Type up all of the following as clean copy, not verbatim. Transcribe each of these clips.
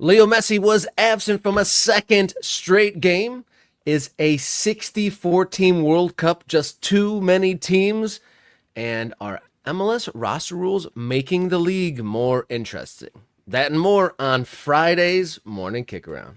Leo Messi was absent from a second straight game. Is a 64-team World Cup just too many teams? And are MLS roster rules making the league more interesting? That and more on Friday's Morning Kickaround.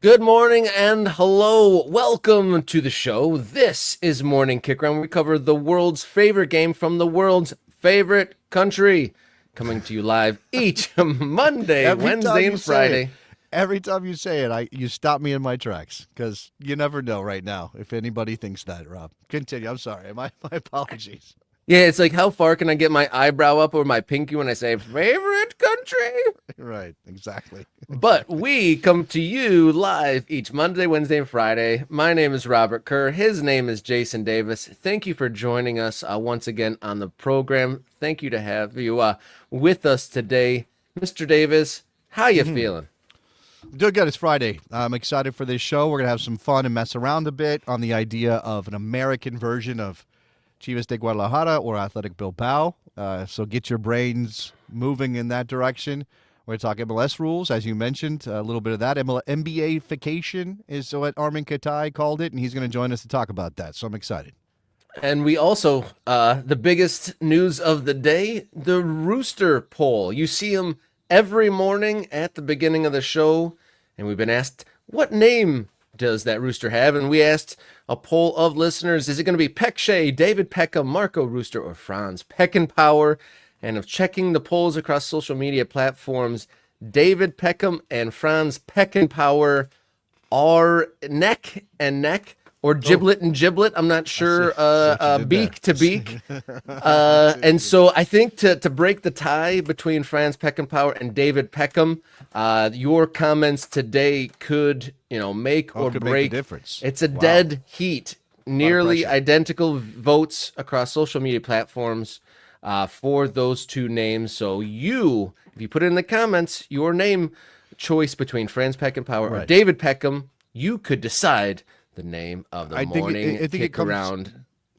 Good morning and hello. Welcome to the show. This is Morning Kickaround. We cover the world's favorite game from the world's favorite country. Coming to you live each Monday, Wednesday, and Friday. Every time you say it, you stop me in my tracks because you never know right now if anybody thinks that, Rob. Continue. I'm sorry. My apologies. Yeah, it's like, how far can I get my eyebrow up or my pinky when I say favorite country? Right, exactly. But we come to you live each Monday, Wednesday, and Friday. My name is Robert Kerr. His name is Jason Davis. Thank you for joining us once again on the program. Thank you to have you with us today. Mr. Davis, how you feeling? Doing good. It's Friday. I'm excited for this show. We're going to have some fun and mess around a bit on the idea of an American version of Chivas de Guadalajara or Athletic Bilbao. So get your brains moving in that direction. We're going to talk MLS rules, as you mentioned, a little bit of that. NBA-fication is what Arman Kafai called it, and he's going to join us to talk about that. So I'm excited. And we also, the biggest news of the day, the Rooster poll. You see them every morning at the beginning of the show, and we've been asked, what name does that Rooster have? And we asked a poll of listeners, is it going to be Peck David Peckham, Marco Rooster, or Franz Peckenpower? And of checking the polls across social media platforms, David Peckham and Franz Peckenpower are neck and neck, or giblet and giblet. I'm not sure, beak to beak. And so I think to break the tie between Franz Peckenpower and David Peckham, your comments today could, make or break. Make a difference. It's a dead heat. Nearly identical votes across social media platforms for those two names. So if you put in the comments your name choice between Franz Peckenpower or David Peckham, you could decide the name of the morning Kickaround.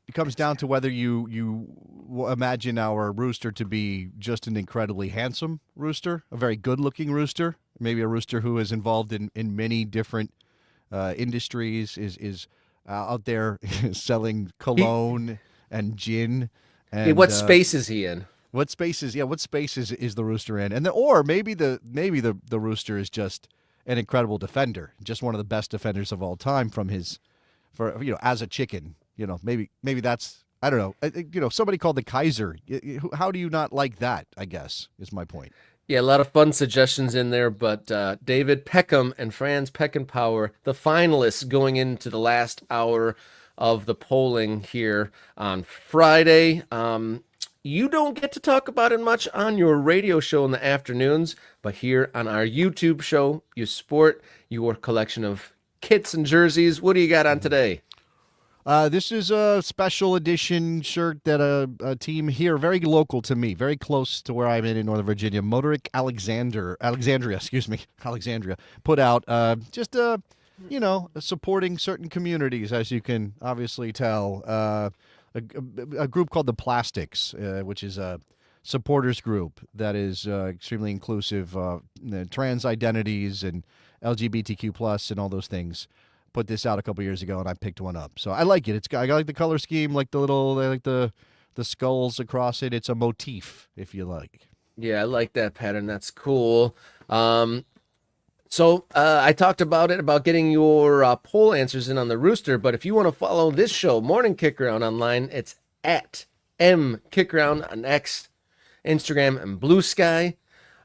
It comes down to whether you imagine our rooster to be just an incredibly handsome rooster, a very good-looking rooster, maybe a rooster who is involved in many different industries, is out there selling cologne and gin. And what space is he in? What space is the rooster in? And or maybe the rooster is just an incredible defender, just one of the best defenders of all time as a chicken. Maybe that's, I don't know. Somebody called the Kaiser. How do you not like that, I guess, is my point. Yeah, a lot of fun suggestions in there, but David Peckham and Franz Peckenpower, the finalists going into the last hour of the polling here on Friday. You don't get to talk about it much on your radio show in the afternoons, but here on our YouTube show, you sport your collection of kits and jerseys. What do you got on today? This is a special edition shirt that a team here, very local to me, very close to where I'm in Northern Virginia, Motoric Alexandria, put out. Supporting certain communities, as you can obviously tell. A group called the Plastics, which is a supporters group that is extremely inclusive, trans identities and LGBTQ plus and all those things. Put this out a couple years ago, and I picked one up. So I like it. I like the color scheme, like the skulls across it. It's a motif, if you like. Yeah, I like that pattern. That's cool. So I talked about getting your poll answers in on the Rooster, but if you want to follow this show, Morning Kickaround online, it's at M Kickaround on X, Instagram, and Blue Sky.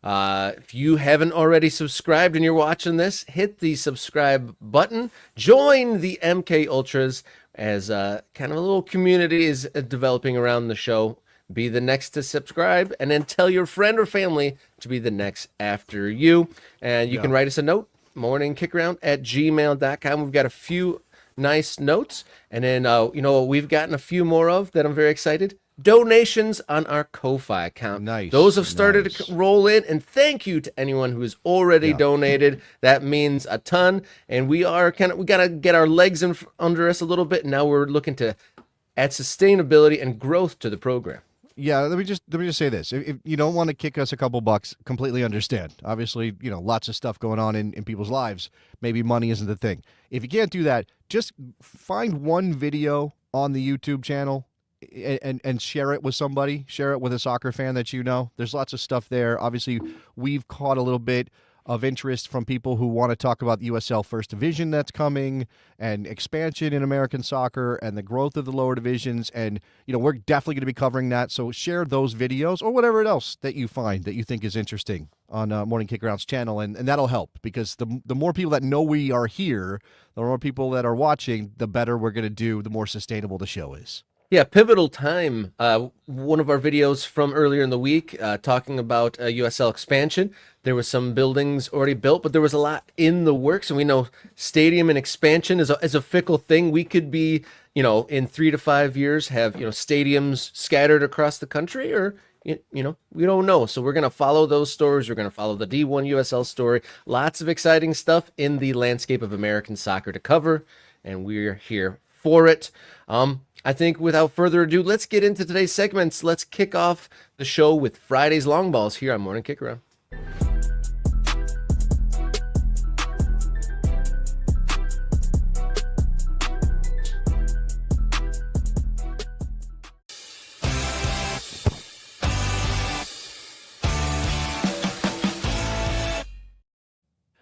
If you haven't already subscribed and you're watching this, hit the subscribe button. Join the MK Ultras as kind of a little community is developing around the show. Be the next to subscribe, and then tell your friend or family to be the next after you. And you can write us a note, morningkickaround@gmail.com. We've got a few nice notes. And then, we've gotten a few more of that I'm very excited. Donations on our Ko-Fi account. Nice. Those have started to roll in, and thank you to anyone who has already donated. That means a ton. And we got to get our legs under us a little bit. Now we're looking to add sustainability and growth to the program. Yeah, let me just say this. If you don't want to kick us a couple bucks, completely understand. Obviously, lots of stuff going on in people's lives. Maybe money isn't the thing. If you can't do that, just find one video on the YouTube channel and share it with somebody. Share it with a soccer fan that you know. There's lots of stuff there. Obviously, we've caught a little bit of interest from people who want to talk about the USL First Division that's coming and expansion in American soccer and the growth of the lower divisions. And, we're definitely going to be covering that. So share those videos or whatever else that you find that you think is interesting on Morning Kickaround's channel. And that'll help because the more people that know we are here, the more people that are watching, the better we're going to do, the more sustainable the show is. Yeah, pivotal time. One of our videos from earlier in the week talking about USL expansion. There was some buildings already built, but there was a lot in the works. And we know stadium and expansion is a fickle thing. We could be, in 3 to 5 years, have, stadiums scattered across the country, or, we don't know. So we're going to follow those stories. We're going to follow the D1 USL story. Lots of exciting stuff in the landscape of American soccer to cover, and we're here for it. I think without further ado, let's get into today's segments. Let's kick off the show with Friday's long balls here on Morning Kickaround.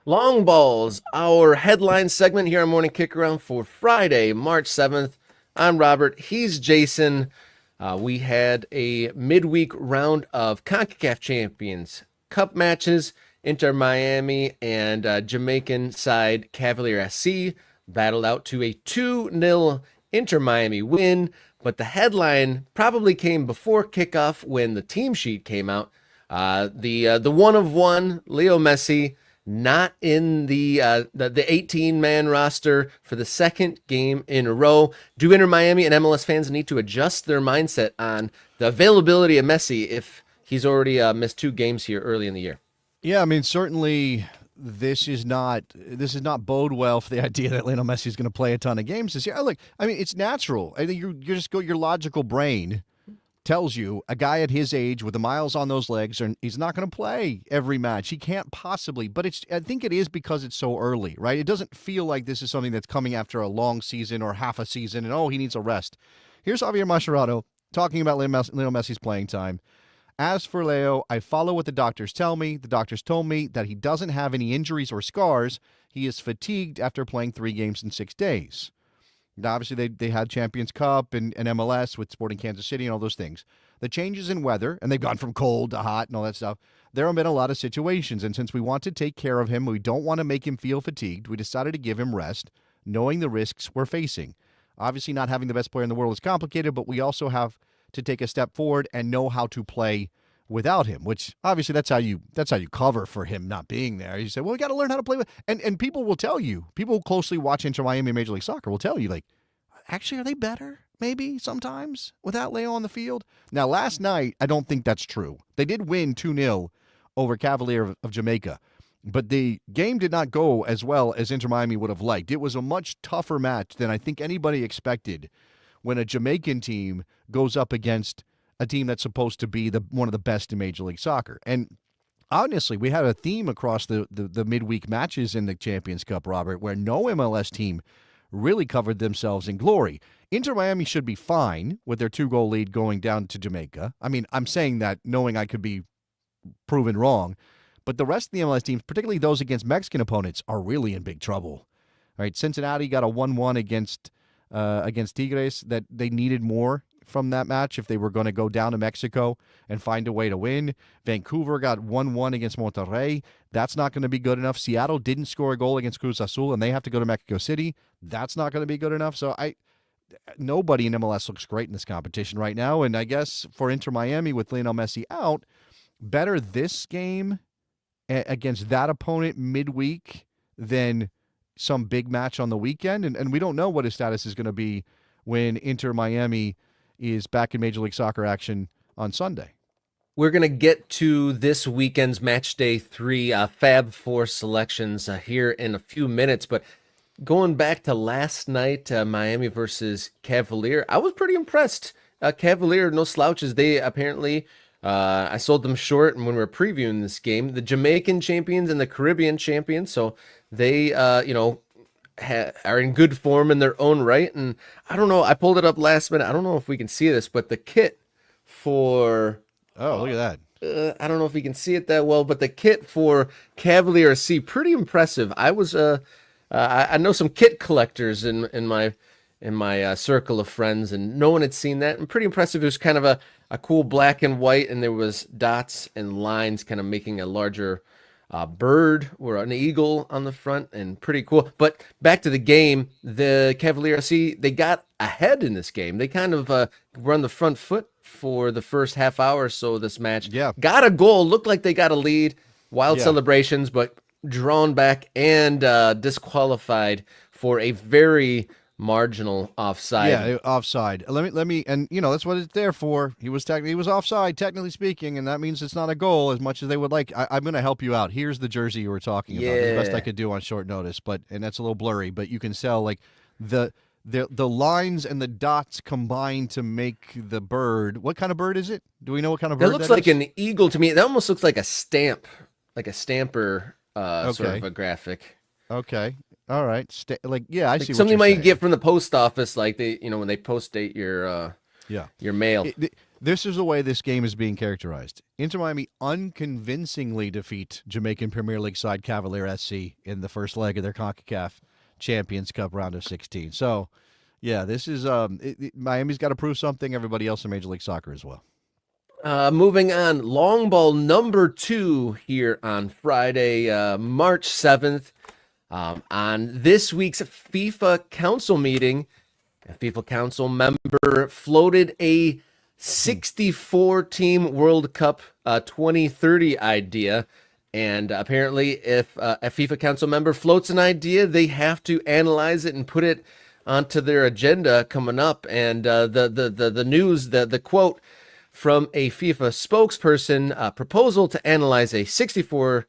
Long balls, our headline segment here on Morning Kickaround for Friday, March 7th. I'm Robert. He's Jason. We had a midweek round of CONCACAF Champions Cup matches. Inter Miami and Jamaican side Cavalier SC battled out to a 2-0 Inter Miami win. But the headline probably came before kickoff when the team sheet came out. The one of one, Leo Messi, not in the 18-man roster for the second game in a row. Do Inter Miami and MLS fans need to adjust their mindset on the availability of Messi if he's already missed 2 games here early in the year? Yeah, I mean, certainly this is not bode well for the idea that Lionel Messi is going to play a ton of games this year. Look, I mean, it's natural. I think you just go, your logical brain tells you a guy at his age with the miles on those legs, he's not going to play every match. He can't possibly, but I think it is because it's so early, right? It doesn't feel like this is something that's coming after a long season or half a season and, he needs a rest. Here's Javier Mascherano talking about Lionel Messi's playing time. As for Leo, I follow what the doctors tell me. The doctors told me that he doesn't have any injuries or scars. He is fatigued after playing 3 games in 6 days. Now, obviously, they had Champions Cup and MLS with Sporting Kansas City and all those things. The changes in weather, and they've gone from cold to hot and all that stuff, there have been a lot of situations. And since we want to take care of him, we don't want to make him feel fatigued, we decided to give him rest, knowing the risks we're facing. Obviously, not having the best player in the world is complicated, but we also have to take a step forward and know how to play without him, which obviously that's how you cover for him not being there. You say, well, we got to learn how to play with, and people will tell you, people who closely watch Inter Miami Major League Soccer will tell you, like, actually, are they better maybe sometimes without Leo on the field? Now, last night, I don't think that's true. They did win 2-0 over Cavalier of Jamaica, but the game did not go as well as Inter Miami would have liked. It was a much tougher match than I think anybody expected when a Jamaican team goes up against a team that's supposed to be one of the best in Major League Soccer. And honestly, we had a theme across the midweek matches in the Champions Cup, Robert, where no MLS team really covered themselves in glory. Inter Miami should be fine with their 2-goal lead going down to Jamaica. I mean, I'm saying that knowing I could be proven wrong, but the rest of the MLS teams, particularly those against Mexican opponents, are really in big trouble. All right, Cincinnati got a 1-1 against Tigres that they needed more from that match if they were going to go down to Mexico and find a way to win. Vancouver got 1-1 against Monterrey. That's not going to be good enough. Seattle didn't score a goal against Cruz Azul, and they have to go to Mexico City. That's not going to be good enough. So nobody in MLS looks great in this competition right now, and I guess for Inter Miami with Lionel Messi out, better this game against that opponent midweek than some big match on the weekend, and we don't know what his status is going to be when Inter Miami is back in Major League Soccer action on Sunday. We're going to get to this weekend's match day 3 Fab Four selections here in a few minutes, but going back to last night, Miami versus Cavalier, I was pretty impressed. Cavalier, no slouches. They apparently, I sold them short, and when we were previewing this game, the Jamaican champions and the Caribbean champions, so they, are in good form in their own right. And I don't know, I pulled it up last minute. I don't know if we can see this, but the kit for Oh, look at that. I don't know if you can see it that well, but the kit for Cavalier C, pretty impressive. I know some kit collectors in my circle of friends, and no one had seen that. And pretty impressive. It was kind of a cool black and white, and there was dots and lines kind of making a larger bird or an eagle on the front, and pretty cool. But back to the game, the Cavalier C, they got ahead in this game. They kind of were on the front foot for the first half hour or so of this match. Yeah. Got a goal, looked like they got a lead, wild Yeah. celebrations, but drawn back and disqualified for a very marginal offside. Yeah, offside. Let me, and that's what it's there for. He was offside, technically speaking, and that means it's not a goal as much as they would like. I'm going to help you out. Here's the jersey you were talking about. The best I could do on short notice, and that's a little blurry, but you can sell like the lines and the dots combine to make the bird. What kind of bird is it? Do we know what kind of bird It looks like is? an eagle to me. That almost looks like a stamp, like a stamper sort Okay. of a graphic. Okay. All right. Yeah, I see what Something you're might saying. get from the post office, like when they post date your Yeah. mail. This is the way this game is being characterized. Inter Miami unconvincingly defeat Jamaican Premier League side Cavalier SC in the first leg of their CONCACAF Champions Cup round of 16. So, yeah, this is Miami's got to prove something. Everybody else in Major League Soccer as well. Moving on, long ball number 2 here on Friday, March 7th. On this week's FIFA Council meeting, a FIFA Council member floated a 64-team World Cup 2030 idea. And apparently, if a FIFA Council member floats an idea, they have to analyze it and put it onto their agenda coming up. And the news, the quote from a FIFA spokesperson, proposal to analyze a 64-team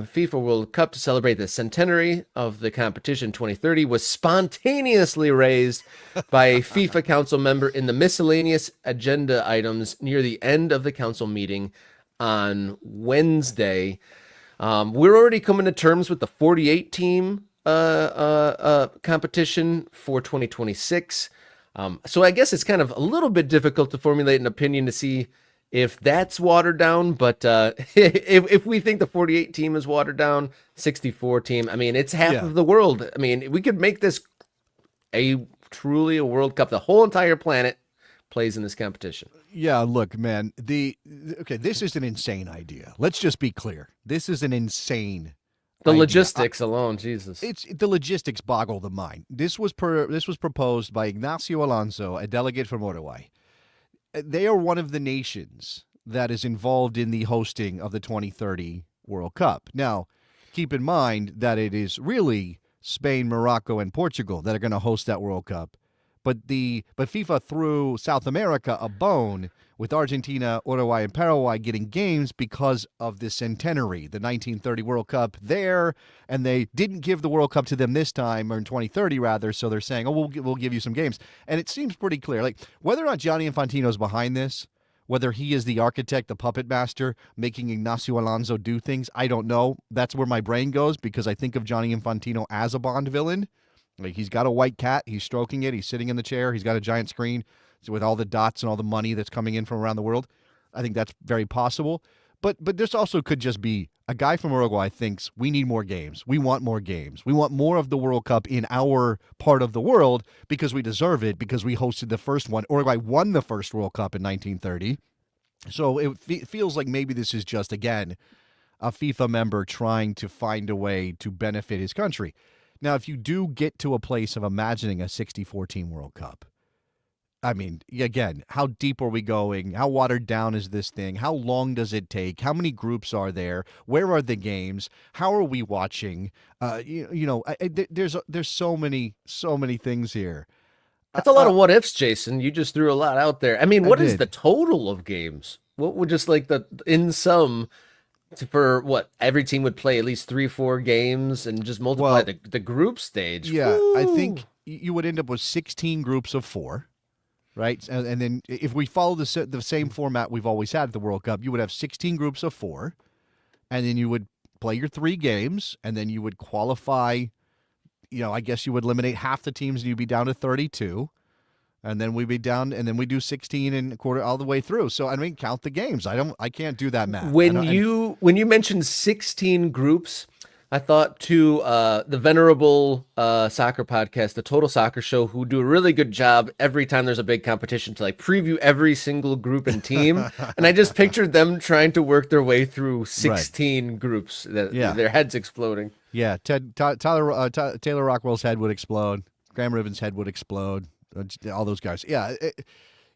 FIFA World Cup to celebrate the centenary of the competition 2030 was spontaneously raised by a FIFA Council member in the miscellaneous agenda items near the end of the council meeting on Wednesday. We're already coming to terms with the 48-team competition for 2026. So I guess it's kind of a little bit difficult to formulate an opinion to see if that's watered down. But if we think the 48 team is watered down, 64 team, I mean, it's half of the world. I mean, we could make this truly a World Cup. The whole entire planet plays in this competition. Yeah, look, man. This is an insane idea. Let's just be clear. This is an insane. The idea. logistics alone, Jesus. It's the logistics boggle the mind. This was proposed by Ignacio Alonso, a delegate from Uruguay. They are one of the nations that is involved in the hosting of the 2030 World Cup. Now, keep in mind that it is really Spain, Morocco, and Portugal that are going to host that World Cup. But FIFA threw South America a bone with Argentina, Uruguay, and Paraguay getting games because of the centenary, the 1930 World Cup there, and they didn't give the World Cup to them this time, or in 2030 rather. So they're saying, "Oh, we'll give you some games," and it seems pretty clear, like whether or not Gianni Infantino's behind this, whether he is the architect, the puppet master, making Ignacio Alonso do things, I don't know. That's where my brain goes because I think of Gianni Infantino as a Bond villain. Like he's got a white cat, he's stroking it, he's sitting in the chair, he's got a giant screen with all the dots and all the money that's coming in from around the world. I think that's very possible. But this also could just be a guy from Uruguay thinks we need more games. We want more games. We want more of the World Cup in our part of the world because we deserve it, because we hosted the first one. Uruguay won the first World Cup in 1930. So it feels like maybe this is just, again, a FIFA member trying to find a way to benefit his country. Now, if you do get to a place of imagining a 64-team World Cup, I mean, again, how deep are we going? How watered down is this thing? How long does it take? How many groups are there? Where are the games? How are we watching? There's so many things here. That's a lot of what ifs, Jason. You just threw a lot out there. I mean, what is the total of games? What would just like in sum, for what every team would play at least 3-4 games and just multiply Well, the group stage. yeah, I Woo! think you would end up with 16 groups of 4, right? And then if we follow the same format we've always had at the World Cup, you would have 16 groups of 4, and then you would play your 3 games, and then you would qualify. I guess you would eliminate half the teams, and you'd be down to 32. And then we'd be down, and then we do 16 and a quarter all the way through. So I mean, count the games. I can't do that math. When you mentioned 16 groups, I thought to the venerable soccer podcast, the Total Soccer Show, who do a really good job every time there's a big competition to like preview every single group and team. And I just pictured them trying to work their way through 16 groups, their heads exploding. Yeah, Taylor Rockwell's head would explode. Graham Ribben's head would explode. All those guys. Yeah,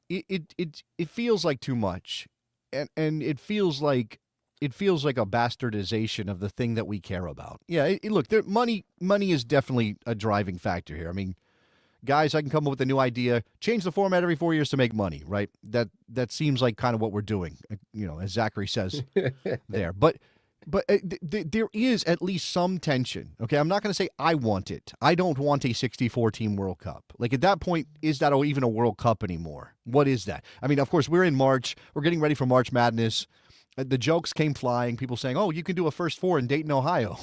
it feels like too much, and it feels like a bastardization of the thing that we care about. Yeah, look, money is definitely a driving factor here. I mean, guys, I can come up with a new idea, change the format every 4 years to make money, right? That seems like kind of what we're doing, as Zachary says there. But there is at least some tension. Okay, I'm not going to say I want it. I don't want a 64-team World Cup. Like, at that point, is that even a World Cup anymore? What is that? I mean, of course, we're in March. We're getting ready for March Madness. The jokes came flying. People saying, "Oh, you can do a first 4 in Dayton, Ohio,"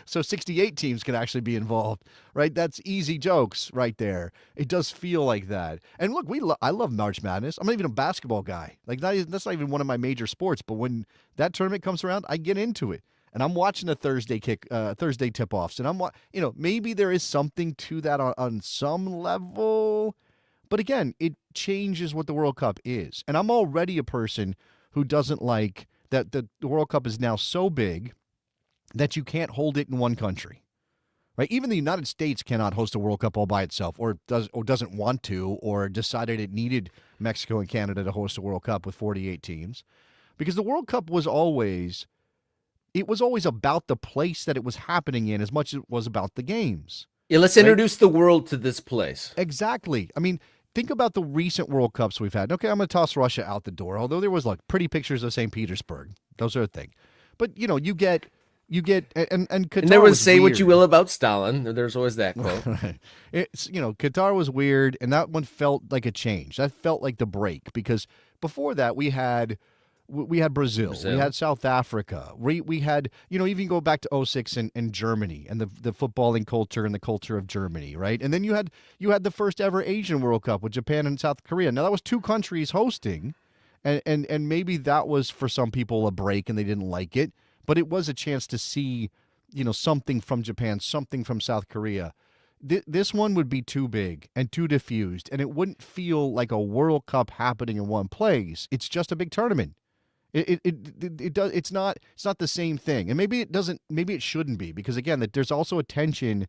so 68 teams can actually be involved, right? That's easy jokes right there. It does feel like that. And look, I love March Madness. I'm not even a basketball guy. Like that's not even one of my major sports. But when that tournament comes around, I get into it, and I'm watching the Thursday tip-offs, and maybe there is something to that on some level, but again, it changes what the World Cup is, and I'm already a person who doesn't like that the World Cup is now so big that you can't hold it in one country, right? Even the United States cannot host a World Cup all by itself, or doesn't want to, or decided it needed Mexico and Canada to host a World Cup with 48 teams, because the World Cup was always about the place that it was happening in as much as it was about the games. Yeah, let's introduce the world to this place. Exactly. I mean, think about the recent World Cups we've had. Okay, I'm going to toss Russia out the door, although there was like pretty pictures of St. Petersburg. Those are a thing. But, you get and Qatar and there was say weird. What you will about Stalin. There's always that quote. Right. It's, Qatar was weird, and that one felt like a change. That felt like the break, because before that we had Brazil. We had South Africa. We had, even go back to 2006 and Germany and the footballing culture and the culture of Germany, right? And then you had the first ever Asian World Cup with Japan and South Korea. Now, that was 2 countries hosting, and maybe that was for some people a break and they didn't like it, but it was a chance to see, something from Japan, something from South Korea. This one would be too big and too diffused, and it wouldn't feel like a World Cup happening in one place. It's just a big tournament. It's not the same thing, and maybe it shouldn't be, because again, that there's also a tension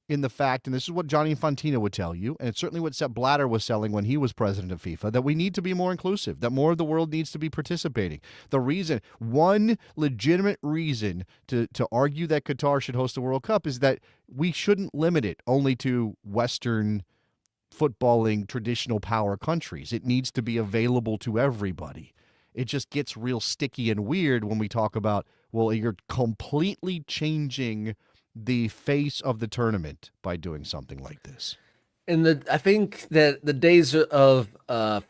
in the fact, and this is what Johnny Infantino would tell you, and it's certainly what Sepp Blatter was selling when he was president of FIFA, that we need to be more inclusive, that more of the world needs to be participating. One legitimate reason to argue that Qatar should host the World Cup is that we shouldn't limit it only to Western footballing traditional power countries. It needs to be available to everybody. It just gets real sticky and weird when we talk about, well, you're completely changing the face of the tournament by doing something like this. And I think that the days of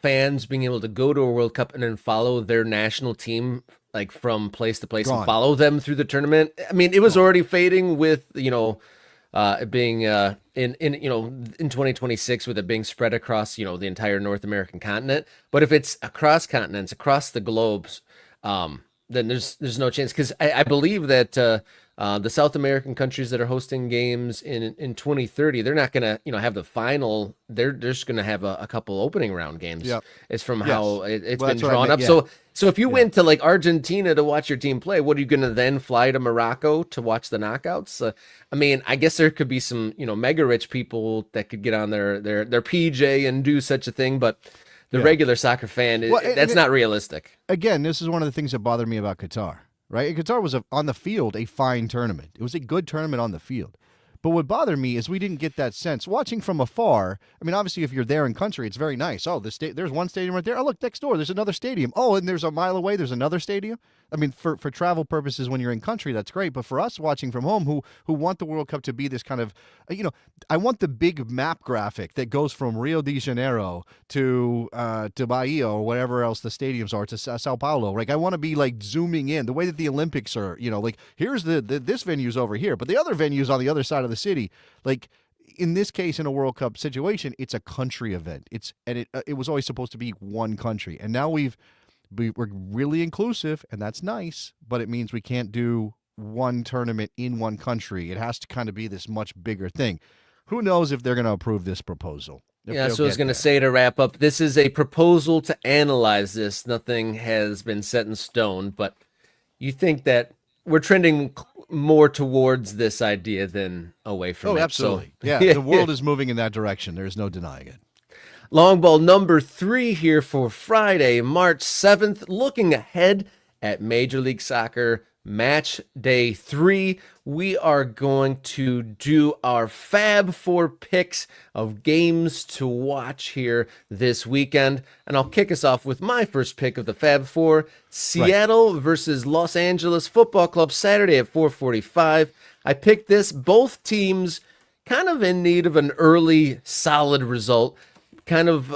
fans being able to go to a World Cup and then follow their national team like from place to place and follow them through the tournament. I mean, it was already fading with it being in 2026 with it being spread across the entire North American continent. But if it's across continents, across the globes, then there's no chance, because I believe that the South American countries that are hosting games in 2030, they're not gonna have the final. They're just gonna have a couple opening round games. Yep. It's from how it's been that's drawn up. Yeah. So if you went to like Argentina to watch your team play, what are you going to then fly to Morocco to watch the knockouts? I mean, I guess there could be some, mega rich people that could get on their PJ and do such a thing, but the regular soccer fan, that's not realistic. Again, this is one of the things that bothered me about Qatar, right? Qatar was on the field a fine tournament. It was a good tournament on the field. But what bothered me is we didn't get that sense. Watching from afar, I mean, obviously, if you're there in country, it's very nice. Oh, there's one stadium right there. Oh, look, next door, there's another stadium. Oh, and there's a mile away, there's another stadium. I mean, for travel purposes when you're in country, that's great. But for us watching from home, who want the World Cup to be this kind of, I want the big map graphic that goes from Rio de Janeiro to Bahia or whatever else the stadiums are to Sao Paulo. Like I want to be like zooming in the way that the Olympics are. Like here's this venue's over here, but the other venue's on the other side of the city. Like in this case, in a World Cup situation, it's a country event. It was always supposed to be one country, and now we're really inclusive, and that's nice, but it means we can't do one tournament in one country. It has to kind of be this much bigger thing. Who knows if they're going to approve this proposal? Yeah, so I was going to say to wrap up, this is a proposal to analyze this. Nothing has been set in stone, but you think that we're trending more towards this idea than away from it. Oh, absolutely. So, yeah, the world is moving in that direction. There's no denying it. Long ball number 3 here for Friday, March 7th. Looking ahead at Major League Soccer Match Day 3, we are going to do our Fab Four picks of games to watch here this weekend. And I'll kick us off with my first pick of the Fab Four, Seattle versus Los Angeles Football Club, Saturday at 4:45. I picked this, both teams kind of in need of an early solid result. Kind of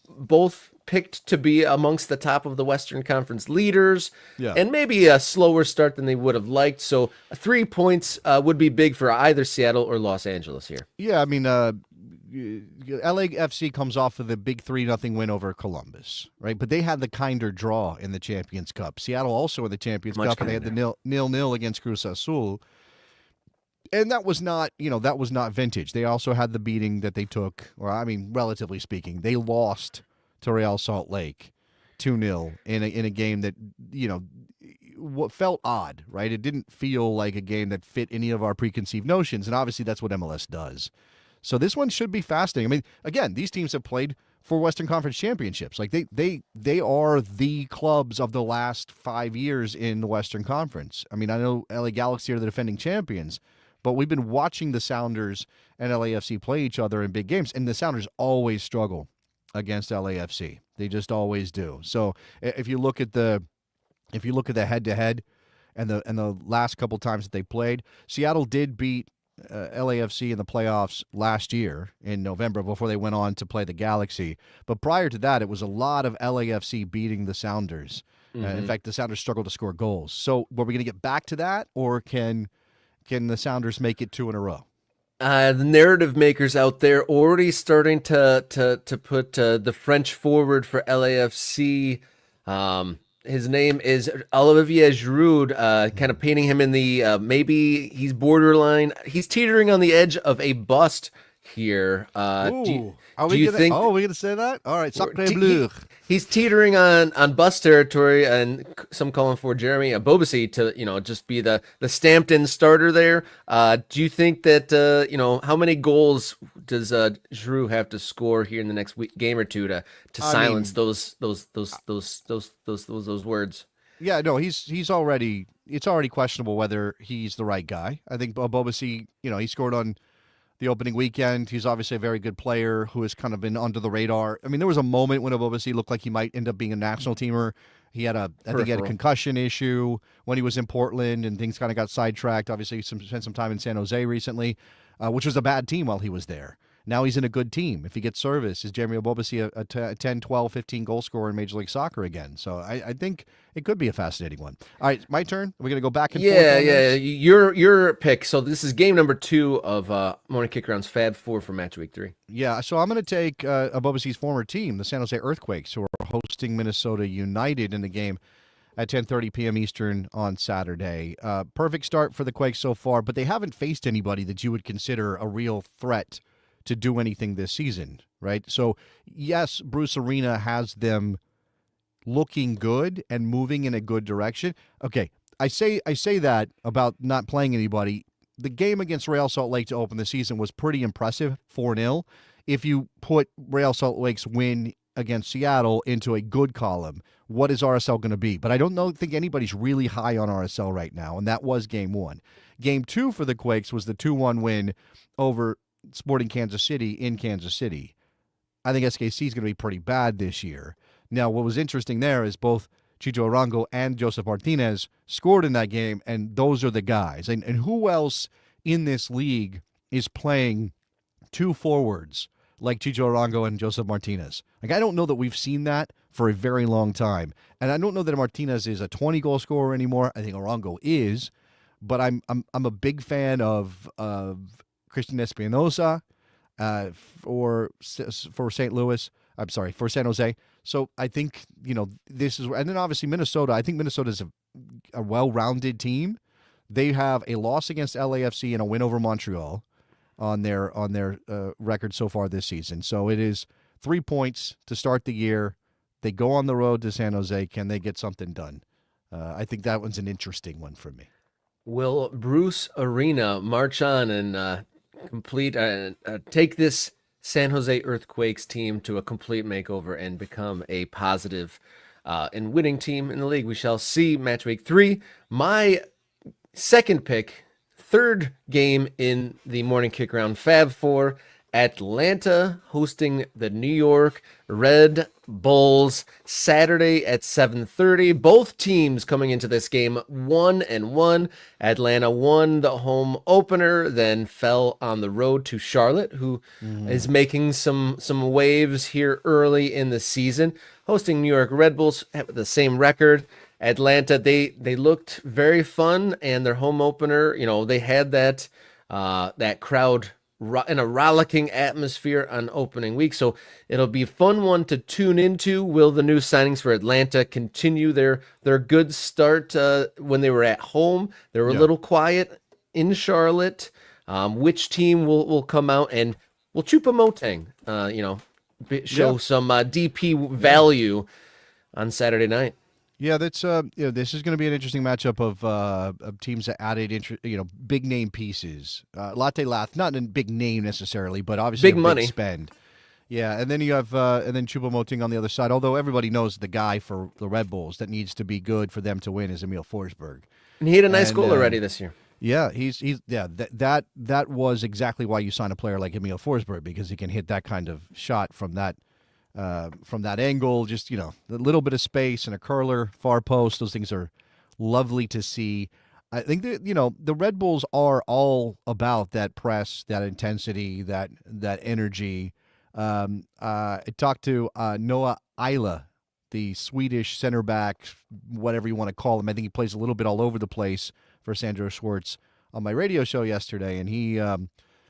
both picked to be amongst the top of the Western Conference leaders, and maybe a slower start than they would have liked. So 3 points would be big for either Seattle or Los Angeles here. Yeah, I mean, LAFC comes off of the big 3-0 win over Columbus, right? But they had the kinder draw in the Champions Cup. Seattle also in the Champions Cup, and they had the 0-0 against Cruz Azul. And that was not vintage. They also had the beating that they took, or I mean, relatively speaking, they lost to Real Salt Lake 2-0 in a game that, what felt odd, right? It didn't feel like a game that fit any of our preconceived notions, and obviously that's what MLS does. So this one should be fascinating. I mean, again, these teams have played for Western Conference championships. Like they are the clubs of the last 5 years in the Western Conference. I mean, I know LA Galaxy are the defending champions, but we've been watching the Sounders and LAFC play each other in big games, and the Sounders always struggle against LAFC. They just always do. So if you look at the head-to-head and the last couple times that they played, Seattle did beat LAFC in the playoffs last year in November before they went on to play the Galaxy. But prior to that, it was a lot of LAFC beating the Sounders. In fact, the Sounders struggled to score goals. So were we going to get back to that, or can the Sounders make it 2 in a row? The narrative makers out there already starting to put the French forward for LAFC. His name is Olivier Giroud, kind of painting him in the maybe he's borderline. He's teetering on the edge of a bust here. Do you think? Oh, we're going to say that? All right, Sacré Bleu. He's teetering on bust territory, and some calling for Jeremy Bobasi to just be the stamped-in starter there. Do you think that how many goals does Giroud have to score here in the next game or two to silence those words? Yeah, no, he's already. It's already questionable whether he's the right guy. I think Bobasi, he scored on the opening weekend. He's obviously a very good player who has kind of been under the radar. I mean, there was a moment when Obobasi looked like he might end up being a national teamer. He had I think he had a concussion issue when he was in Portland, and things kind of got sidetracked. Obviously, he spent some time in San Jose recently, which was a bad team while he was there. Now he's in a good team. If he gets service, is Jeremy Obobasi a 10, 12, 15 goal scorer in Major League Soccer again? So I think it could be a fascinating one. All right, my turn. We're going to go back and forth. Yeah. Your pick. So this is game number 2 of Morning Kickaround's Fab Four for Match Week 3. Yeah, so I'm going to take Obobasi's former team, the San Jose Earthquakes, who are hosting Minnesota United in the game at 10:30 p.m. Eastern on Saturday. Perfect start for the Quakes so far, but they haven't faced anybody that you would consider a real threat to do anything this season, right? So, yes, Bruce Arena has them looking good and moving in a good direction. Okay, I say that about not playing anybody. The game against Real Salt Lake to open the season was pretty impressive, 4-0. If you put Real Salt Lake's win against Seattle into a good column, what is RSL going to be? But I don't think anybody's really high on RSL right now, and that was game 1. Game 2 for the Quakes was the 2-1 win over Sporting Kansas City in Kansas City. I think SKC is going to be pretty bad this year. Now, what was interesting there is both Chicho Arango and Joseph Martinez scored in that game, and those are the guys. And who else in this league is playing two forwards like Chicho Arango and Joseph Martinez? Like, I don't know that we've seen that for a very long time. And I don't know that Martinez is a 20-goal scorer anymore. I think Arango is. But I'm a big fan of Christian Espinosa for St. Louis. I'm sorry, for San Jose. So I think, this is, and then obviously Minnesota. I think Minnesota is a well-rounded team. They have a loss against LAFC and a win over Montreal on their record so far this season. So it is 3 points to start the year. They go on the road to San Jose. Can they get something done? I think that one's an interesting one for me. Will Bruce Arena march on and take this San Jose Earthquakes team to a complete makeover and become a positive and winning team in the league? We shall see. Match week 3. My second pick, third game in the morning kick round, Fab Four. Atlanta hosting the New York Red Bulls Saturday at 7:30. Both teams coming into this game 1-1. Atlanta won the home opener, then fell on the road to Charlotte, who is making some waves here early in the season. Hosting New York Red Bulls have the same record. Atlanta, they looked very fun, and their home opener, they had that crowd in a rollicking atmosphere on opening week. So it'll be a fun one to tune into. Will the new signings for Atlanta continue their good start when they were at home? They were a little quiet in Charlotte. Which team will come out and will Choupo-Moting, show some DP value on Saturday night? Yeah, that's this is going to be an interesting matchup of teams that added big name pieces. Latte Lath, not a big name necessarily, but obviously big a money big spend. Yeah, and then you have Choupo-Moting on the other side. Although everybody knows the guy for the Red Bulls that needs to be good for them to win is Emil Forsberg, and he had a nice goal already this year. Yeah, that was exactly why you sign a player like Emil Forsberg, because he can hit that kind of shot from that angle, just, a little bit of space and a curler, far post. Those things are lovely to see. I think that, the Red Bulls are all about that press, that intensity, that energy. I talked to Noah Isla, the Swedish center back, whatever you want to call him. I think he plays a little bit all over the place for Sandro Schwartz on my radio show yesterday. And he,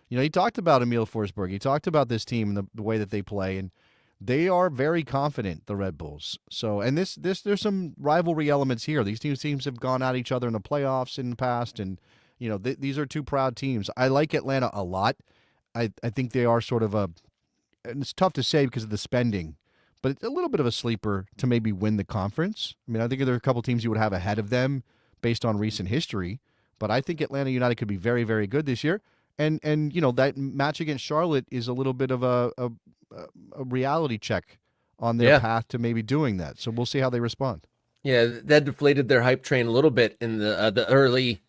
he talked about Emil Forsberg. He talked about this team and the way that they play. And they are very confident, the Red Bulls. So, and there's some rivalry elements here. These two teams have gone at each other in the playoffs in the past, and these are two proud teams. I like Atlanta a lot. I think they are sort of and it's tough to say because of the spending, but it's a little bit of a sleeper to maybe win the conference. I mean, I think there are a couple teams you would have ahead of them based on recent history, but I think Atlanta United could be very, very good this year. And that match against Charlotte is a little bit of a reality check on their path to maybe doing that. So we'll see how they respond. Yeah, that deflated their hype train a little bit in the early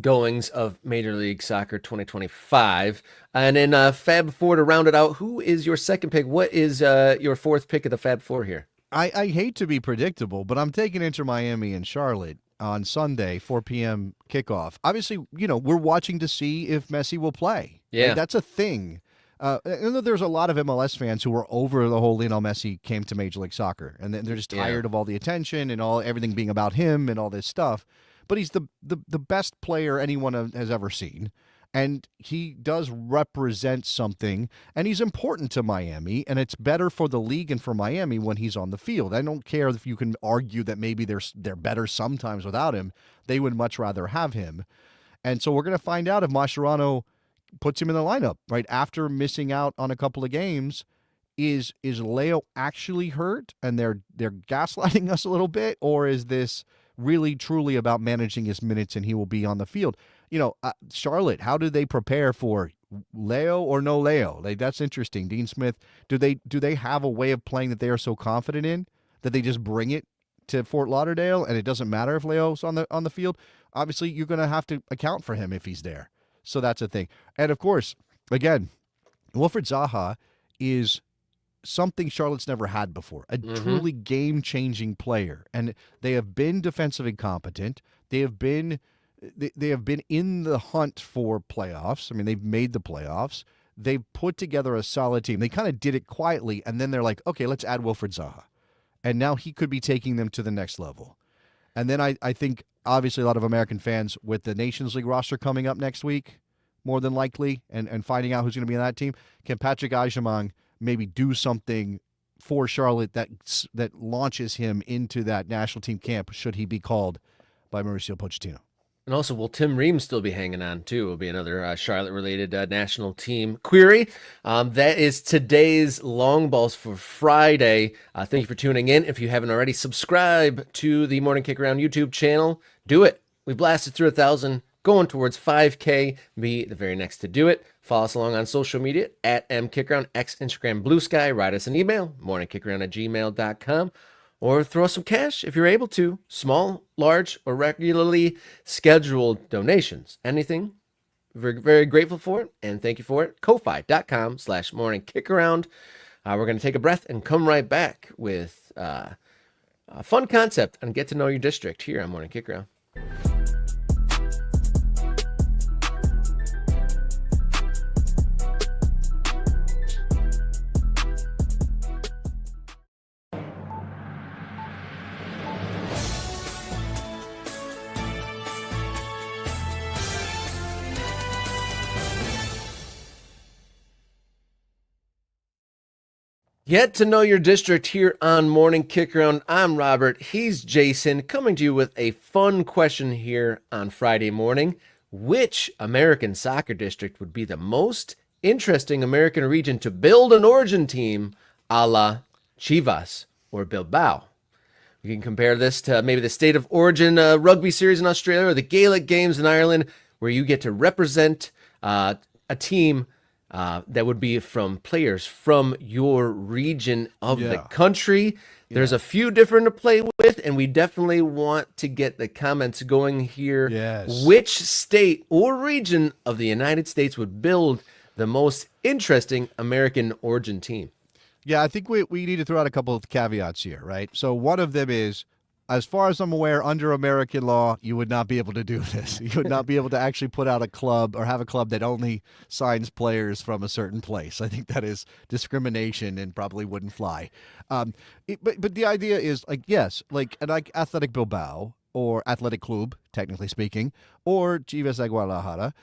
goings of Major League Soccer 2025. And then Fab Four to round it out. Who is your second pick? What is your fourth pick of the Fab Four here? I hate to be predictable, but I'm taking Inter Miami and Charlotte on Sunday, 4 p.m. kickoff. Obviously, we're watching to see if Messi will play. Yeah. Right? That's a thing. I know there's a lot of MLS fans who were over the whole Lionel Messi came to Major League Soccer, and they're just tired of all the attention and everything being about him and all this stuff. But he's the best player anyone has ever seen, and he does represent something, and he's important to Miami, and it's better for the league and for Miami when he's on the field. I don't care if you can argue that maybe they're better sometimes without him. They would much rather have him, and so we're going to find out if Mascherano puts him in the lineup right after missing out on a couple of games. Is Leo actually hurt and they're gaslighting us a little bit, or is this really truly about managing his minutes and he will be on the field? Charlotte, how do they prepare for Leo or no Leo? That's interesting. Dean Smith, do they have a way of playing that they are so confident in that they just bring it to Fort Lauderdale and it doesn't matter if Leo's on the field? Obviously, you're going to have to account for him if he's there. So that's a thing. And of course, again, Wilfred Zaha is something Charlotte's never had before, a truly game-changing player. And they have been defensively competent. They have been in the hunt for playoffs. I mean, they've made the playoffs. They've put together a solid team. They kind of did it quietly, and then they're like, okay, let's add Wilfred Zaha. And now he could be taking them to the next level. And then I think, obviously, a lot of American fans, with the Nations League roster coming up next week, more than likely, and finding out who's going to be on that team, can Patrick Agyemang maybe do something for Charlotte that launches him into that national team camp, should he be called by Mauricio Pochettino? And also, will Tim Ream still be hanging on, too? Will be another Charlotte-related national team query. That is today's Long Balls for Friday. Thank you for tuning in. If you haven't already, subscribe to the Morning Kickaround YouTube channel. Do it. We blasted through 1,000, going towards 5K. Be the very next to do it. Follow us along on social media at MKickaround, X, Instagram, Blue Sky. Write us an email, morningkickaround@gmail.com. Or throw some cash if you're able to. Small, large, or regularly scheduled donations. Anything. We're very grateful for it, and thank you for it. Ko-fi.com/morningkickaround. We're going to take a breath and come right back with a fun concept and get to know your district here on Morning Kickaround. Get to know your district here on Morning Kickaround. I'm Robert. He's Jason, coming to you with a fun question here on Friday morning. Which American soccer district would be the most interesting American region to build an origin team a la Chivas or Bilbao? You can compare this to maybe the State of Origin rugby series in Australia or the Gaelic Games in Ireland, where you get to represent a team that would be from players from your region of the country. There's a few different to play with, and we definitely want to get the comments going here. Yes. Which state or region of the United States would build the most interesting American origin team? Yeah, I think we need to throw out a couple of caveats here, right? So one of them is, as far as I'm aware, under American law, you would not be able to do this. You would not be able to actually put out a club or have a club that only signs players from a certain place. I think that is discrimination and probably wouldn't fly. But the idea is, like, yes, like Athletic Bilbao or Athletic Club, technically speaking, or Chivas de Guadalajara.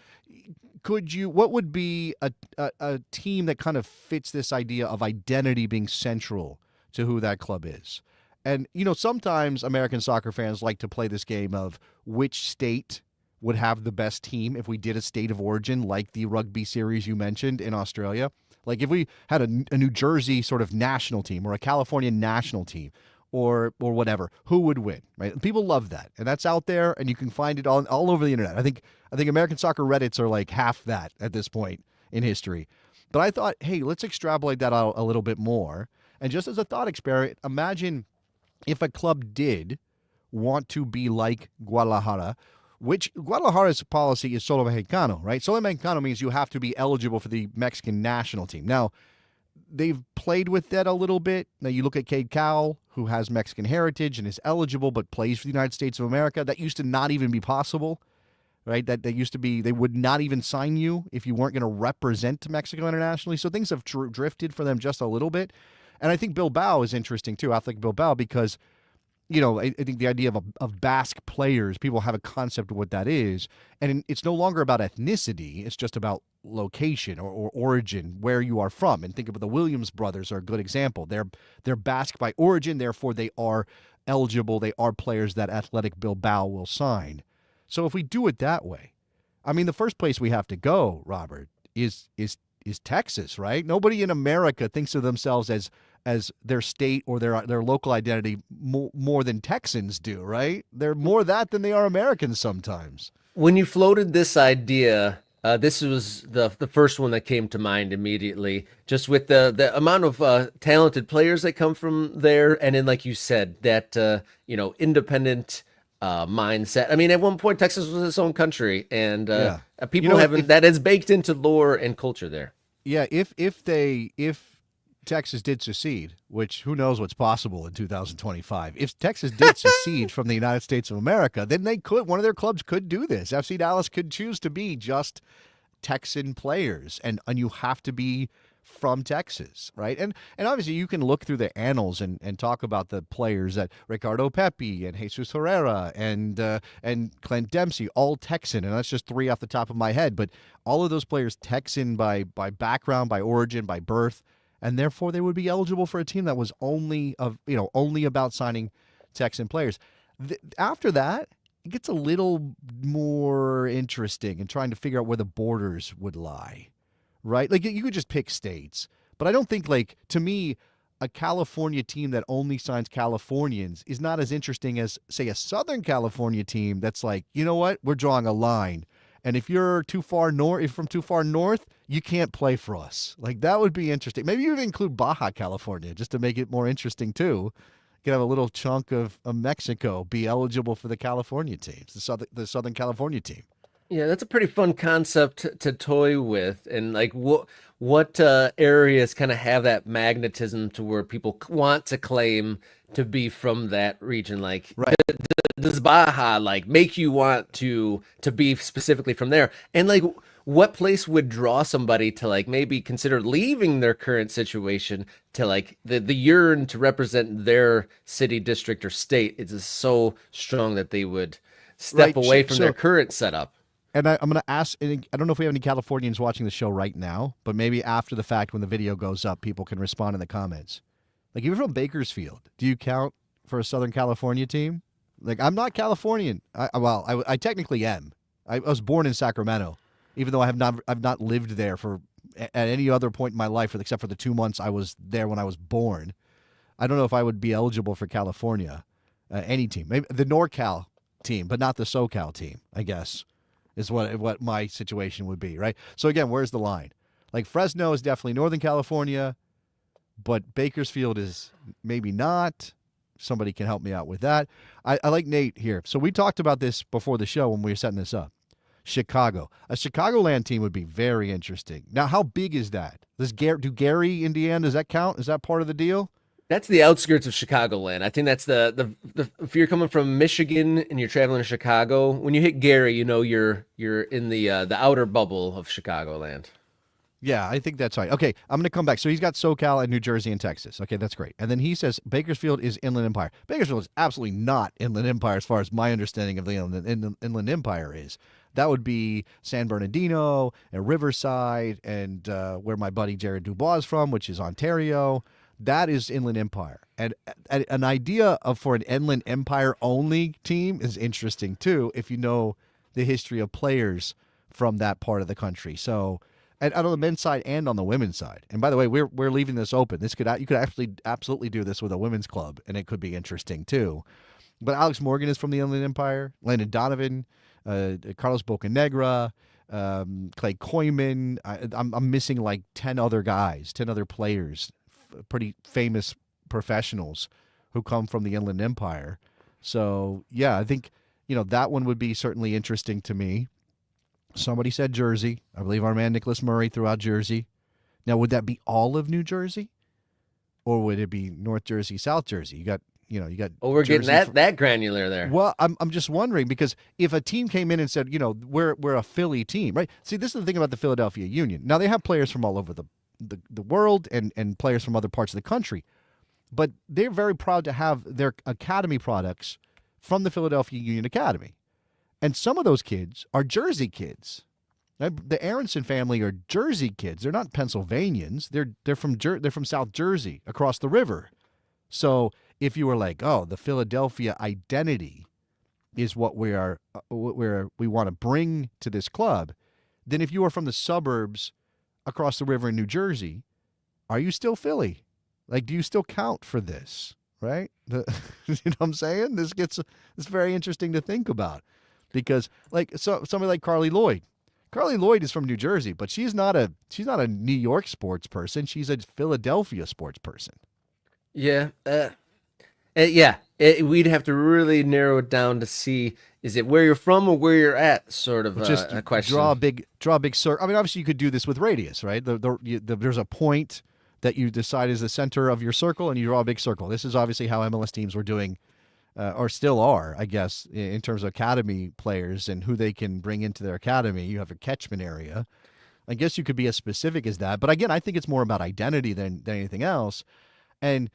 What would be a team that kind of fits this idea of identity being central to who that club is? And, sometimes American soccer fans like to play this game of which state would have the best team if we did a state of origin, like the rugby series you mentioned in Australia. Like if we had a New Jersey sort of national team or a California national team or whatever, who would win, right? People love that. And that's out there, and you can find it all over the internet. I think American soccer Reddits are like half that at this point in history. But I thought, hey, let's extrapolate that out a little bit more. And just as a thought experiment, imagine if a club did want to be like Guadalajara, which Guadalajara's policy is solo mexicano, right? Solo mexicano means you have to be eligible for the Mexican national team. Now, they've played with that a little bit. Now, you look at Cade Cowell, who has Mexican heritage and is eligible but plays for the United States of America. That used to not even be possible, right? That used to be, they would not even sign you if you weren't going to represent Mexico internationally. So things have drifted for them just a little bit. And I think Bilbao is interesting too, Athletic Bilbao, because, I think the idea of Basque players, people have a concept of what that is. And it's no longer about ethnicity. It's just about location or origin, where you are from. And think of the Williams brothers are a good example. They're Basque by origin, therefore they are eligible. They are players that Athletic Bilbao will sign. So if we do it that way, I mean, the first place we have to go, Robert, is Texas, right? Nobody in America thinks of themselves as their state or their local identity more than Texans do, right? They're more that than they are Americans sometimes. When you floated this idea, this was the first one that came to mind immediately, just with the amount of talented players that come from there. And then, like you said, that, independent mindset. I mean, at one point, Texas was its own country, and people that is baked into lore and culture there. Yeah, if Texas did secede, which who knows what's possible in 2025. If Texas did secede from the United States of America, then one of their clubs could do this. FC Dallas could choose to be just Texan players, and you have to be from Texas, right? And obviously you can look through the annals and talk about the players that Ricardo Pepi and Jesus Herrera and Clint Dempsey, all Texan, and that's just three off the top of my head. But all of those players Texan by background, by origin, by birth, and therefore they would be eligible for a team that was only about signing Texan players. After that, it gets a little more interesting in trying to figure out where the borders would lie. Right? Like, you could just pick states. But I don't think, like, to me, a California team that only signs Californians is not as interesting as, say, a Southern California team that's like, you know what? We're drawing a line. And if you're from too far north, you can't play for us. Like, that would be interesting. Maybe you would include Baja California just to make it more interesting, too. You could have a little chunk of Mexico be eligible for the California teams, the Southern California team. Yeah, that's a pretty fun concept to toy with, and like what areas kind of have that magnetism to where people want to claim to be from that region. Like, right. Does Baja like make you want to be specifically from there? And like, what place would draw somebody to like maybe consider leaving their current situation to like the yearn to represent their city, district, or state is so strong that they would step away from their current setup. And I'm going to ask, I don't know if we have any Californians watching the show right now, but maybe after the fact when the video goes up, people can respond in the comments. Like, if you're from Bakersfield, do you count for a Southern California team? Like, I'm not Californian. I technically am. I was born in Sacramento, even though I've not lived there at any other point in my life, except for the 2 months I was there when I was born. I don't know if I would be eligible for California, any team. Maybe the NorCal team, but not the SoCal team, I guess. Is what my situation would be, right? So again, where's the line? Like, Fresno is definitely Northern California, but Bakersfield is maybe not. Somebody can help me out with that. I like Nate here. So we talked about this before the show when we were setting this up. Chicago. A Chicagoland team would be very interesting. Now, how big is that? Do Gary, Indiana, does that count? Is that part of the deal? That's the outskirts of Chicagoland. I think that's the if you're coming from Michigan and you're traveling to Chicago, when you hit Gary, you know you're in the outer bubble of Chicagoland. Yeah, I think that's right. Okay, I'm going to come back. So he's got SoCal and New Jersey and Texas. Okay, that's great. And then he says Bakersfield is Inland Empire. Bakersfield is absolutely not Inland Empire as far as my understanding of the Inland Empire is. That would be San Bernardino and Riverside and where my buddy Jared Dubois is from, which is Ontario. That is Inland Empire. And an idea for an Inland Empire only team is interesting too, if you know the history of players from that part of the country. So, and on the men's side and on the women's side. And by the way, we're leaving this open. You could actually absolutely do this with a women's club, and it could be interesting too. But Alex Morgan is from the Inland Empire. Landon Donovan, Carlos Bocanegra, Clay Koyman. I'm missing like 10 other guys, 10 other players, pretty famous professionals who come from the Inland Empire. So, yeah, I think, that one would be certainly interesting to me. Somebody said Jersey. I believe our man Nicholas Murray threw out Jersey. Now, would that be all of New Jersey? Or would it be North Jersey, South Jersey? You got Oh, we're Jersey getting that granular there. Well, I'm just wondering, because if a team came in and said, we're a Philly team, right? See, this is the thing about the Philadelphia Union. Now, they have players from all over the world and players from other parts of the country, but they're very proud to have their academy products from the Philadelphia Union Academy. And some of those kids are Jersey kids. The Aronson family are Jersey kids. They're not Pennsylvanians. They're from South Jersey, across the river. So if you were like, oh, the Philadelphia identity is what we want to bring to this club, then if you are from the suburbs across the river in New Jersey, are you still Philly? Like, do you still count for this? Right? You know what I'm saying? It's very interesting to think about, because somebody like Carly Lloyd. Carly Lloyd is from New Jersey, but she's not a New York sports person. She's a Philadelphia sports person. Yeah. We'd have to really narrow it down to see, is it where you're from or where you're at, sort of just a question. Draw a big circle. I mean, obviously you could do this with radius, right? There's a point that you decide is the center of your circle, and you draw a big circle. This is obviously how MLS teams were doing, or still are, I guess, in terms of academy players and who they can bring into their academy. You have a catchment area. I guess you could be as specific as that. But again, I think it's more about identity than anything else. And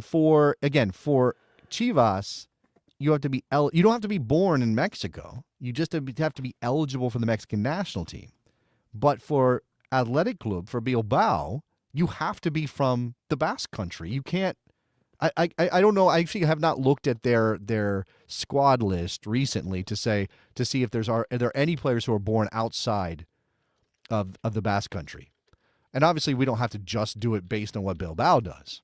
for Chivas, you have to be you don't have to be born in Mexico. You just have to be eligible for the Mexican national team. But for Athletic Club, for Bilbao, you have to be from the Basque Country. You can't. I don't know. I actually have not looked at their squad list recently to see if are there any players who are born outside of the Basque Country. And obviously, we don't have to just do it based on what Bilbao does.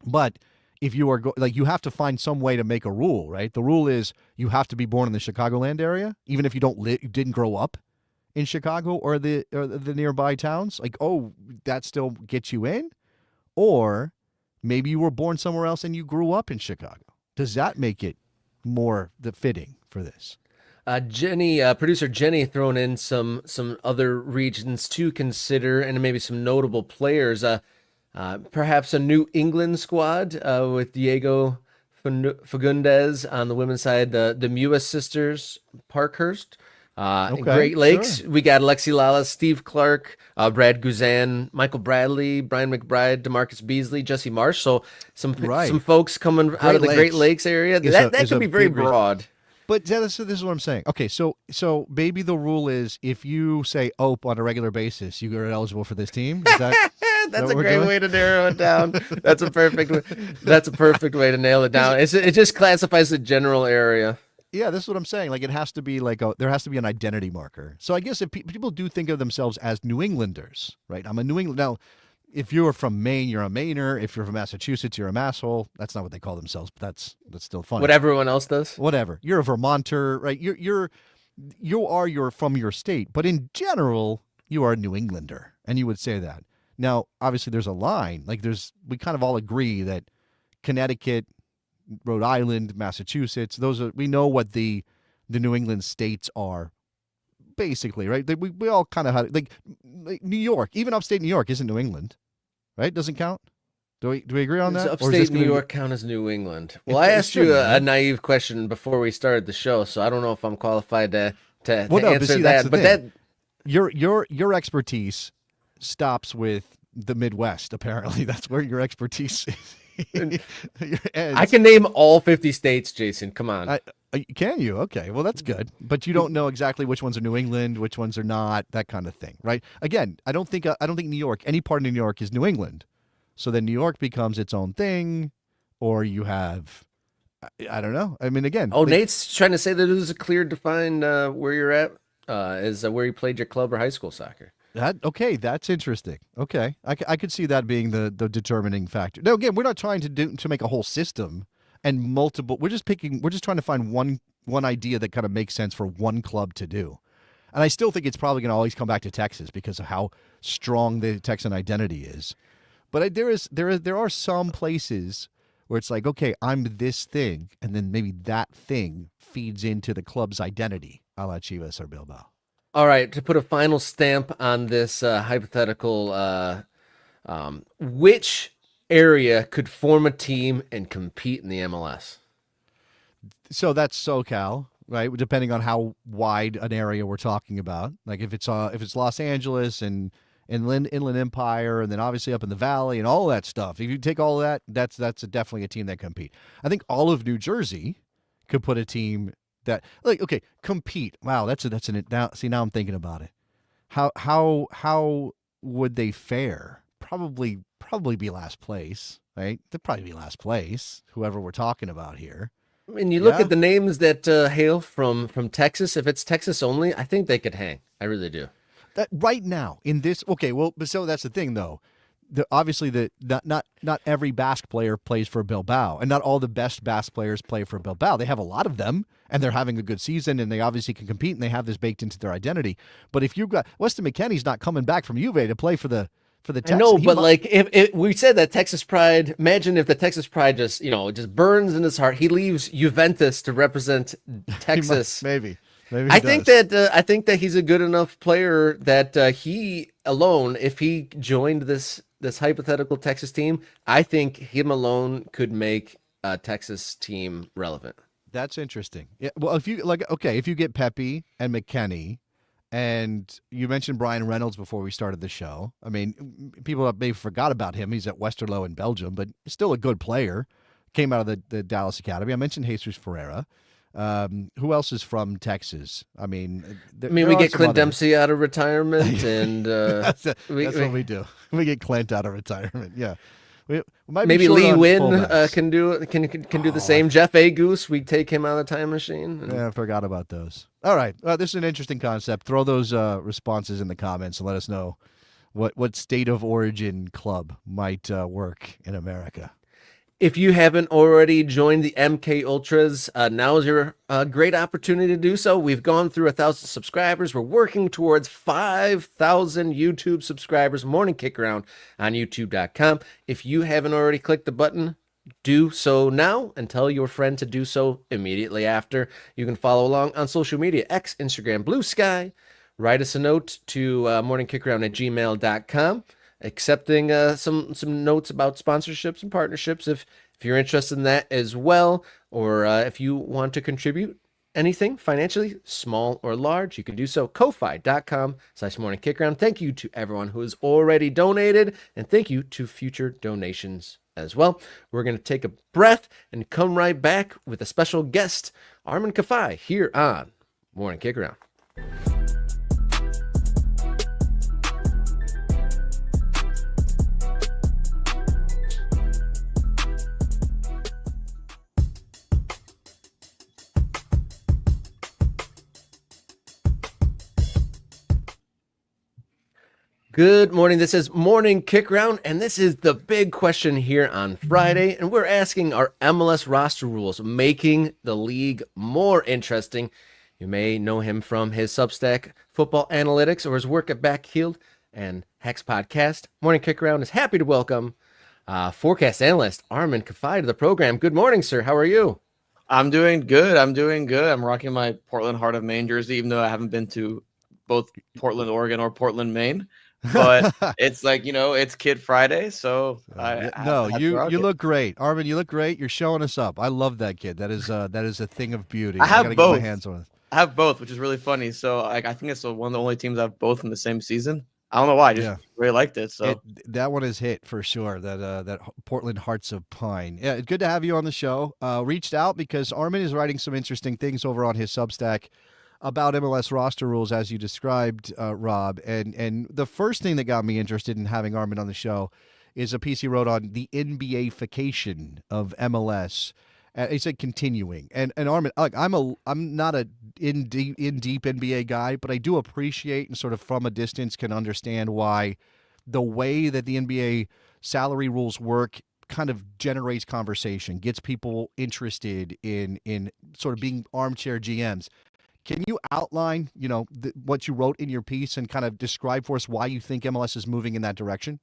But if you are you have to find some way to make a rule, right? The rule is you have to be born in the Chicagoland area, even if you didn't grow up in Chicago or the nearby towns. Like, oh, that still gets you in? Or maybe you were born somewhere else and you grew up in Chicago. Does that make it more fitting for this? Producer Jenny, throwing in some other regions to consider and maybe some notable players. Perhaps a New England squad with Diego Fagundes on the women's side, the M.I.A sisters, Parkhurst. Okay, Great Lakes, sure. we got Alexi Lala, Steve Clark, Brad Guzan, Michael Bradley, Brian McBride, DeMarcus Beasley, Jesse Marsh. So some folks coming out of the Great Lakes area. That could be very broad. But this is what I'm saying. Okay, so maybe the rule is if you say "ope" on a regular basis, you are eligible for this team. Is that that's a great way to narrow it down. That's a perfect way to nail it down. It just classifies the general area. Yeah, this is what I'm saying. Like, it has to be there has to be an identity marker. So I guess if people do think of themselves as New Englanders, right? I'm a New England. Now, if you're from Maine, you're a Mainer. If you're from Massachusetts, you're a masshole. That's not what they call themselves, but that's still funny. What everyone else does. Whatever. You're a Vermonter, right? You're from your state, but in general, you are a New Englander, and you would say that. Now, obviously, there's a line. Like, we kind of all agree that Connecticut, Rhode Island, Massachusetts, we know what the New England states are, basically, right? We all kind of had like New York, even upstate New York isn't New England, right? Doesn't count. Do we agree on that? Does upstate New York count as New England? Well, I asked you a naive question before we started the show, so I don't know if I'm qualified to answer that. But your expertise stops with the Midwest. Apparently, that's where your expertise ends. I can name all 50 states, Jason. Come on. Can you? Okay. Well, that's good. But you don't know exactly which ones are New England, which ones are not, that kind of thing, right? Again, I don't think New York, any part of New York is New England. So then New York becomes its own thing, or you have, I don't know. I mean, again. Oh, Nate's trying to say that there's a clear defined where you're at is where you played your club or high school soccer. Okay, that's interesting. Okay, I could see that being the determining factor. Now, again, we're not trying to make a whole system and multiple. We're just trying to find one idea that kind of makes sense for one club to do. And I still think it's probably going to always come back to Texas because of how strong the Texan identity is. But there are some places where it's like, okay, I'm this thing, and then maybe that thing feeds into the club's identity, a la Chivas or Bilbao. All right, to put a final stamp on this hypothetical, which area could form a team and compete in the MLS? So that's SoCal, right? Depending on how wide an area we're talking about. Like if it's Los Angeles and Inland Empire, and then obviously up in the Valley and all that stuff. If you take all that, that's definitely a team that compete. I think all of New Jersey could put a team that compete. Wow, now I'm thinking about it. How would they fare? Probably be last place, right? They'd probably be last place, whoever we're talking about here. I mean, you look at the names that hail from Texas. If it's Texas only, I think they could hang. I really do. That right now in this, okay, well, but so that's the thing though. Obviously, not every Basque player plays for Bilbao, and not all the best Basque players play for Bilbao. They have a lot of them, and they're having a good season, and they obviously can compete, and they have this baked into their identity. But if you've got Weston McKennie's not coming back from Juve to play for the Texans. I know, but like if we said that Texas pride, imagine if the Texas pride just burns in his heart. He leaves Juventus to represent Texas. Maybe. I think that he's a good enough player that he alone, if he joined this this hypothetical Texas team, I think him alone could make a Texas team relevant. That's interesting. Yeah, well, if you get Pepe and McKennie, and you mentioned Brian Reynolds before we started the show. I mean, people maybe forgot about him. He's at Westerlo in Belgium, but still a good player. Came out of the Dallas Academy. I mentioned Jesus Ferreira. Who else is from Texas? I mean, We get Clint Dempsey out of retirement, and that's what we do. We get Clint out of retirement. Yeah. We might maybe be Lee Wynn can do the same. Jeff Agus, we take him out of the time machine. Yeah, I forgot about those. All right, this is an interesting concept. Throw those responses in the comments and let us know what state of origin club might work in America. If you haven't already joined the MK Ultras, now is your great opportunity to do so. We've gone through 1,000 subscribers. We're working towards 5,000 YouTube subscribers. Morning Kickaround on YouTube.com. If you haven't already clicked the button, do so now and tell your friend to do so immediately after. You can follow along on social media, X, Instagram, Blue Sky. Write us a note to morningkickaround@gmail.com. Accepting some notes about sponsorships and partnerships if you're interested in that as well, or if you want to contribute anything financially, small or large, you can do so. Ko-fi.com/morningkickaround. Thank you to everyone who has already donated, and thank you to future donations as well. We're going to take a breath and come right back with a special guest, Arman Kafai, here on Morning Kickaround. Good morning. This is Morning Kickaround, and this is the big question here on Friday. And we're asking, are MLS roster rules making the league more interesting? You may know him from his Substack Football Analytics or his work at Backfield and Hex Podcast. Morning Kickaround is happy to welcome forecast analyst Arman Kafai to the program. Good morning, sir. How are you? I'm doing good. I'm rocking my Portland Heart of Maine jersey, even though I haven't been to both Portland, Oregon or Portland, Maine. But it's like, it's Kid Friday, so you look great, Armen. You look great. You're showing us up. I love that kid. That is a thing of beauty. I have gotta both. Get my hands on it. I have both, which is really funny. So I think it's one of the only teams I have both in the same season. I don't know why. I just really liked it. So that one is hit for sure. That Portland Hearts of Pine. Yeah, good to have you on the show. Reached out because Armen is writing some interesting things over on his Substack about MLS roster rules, as you described, Rob. And the first thing that got me interested in having Armen on the show is a piece he wrote on the NBA-fication of MLS. He said continuing. And Armen, like, I'm not a in deep NBA guy, but I do appreciate and sort of from a distance can understand why the way that the NBA salary rules work kind of generates conversation, gets people interested in sort of being armchair GMs. Can you outline, what you wrote in your piece and kind of describe for us why you think MLS is moving in that direction?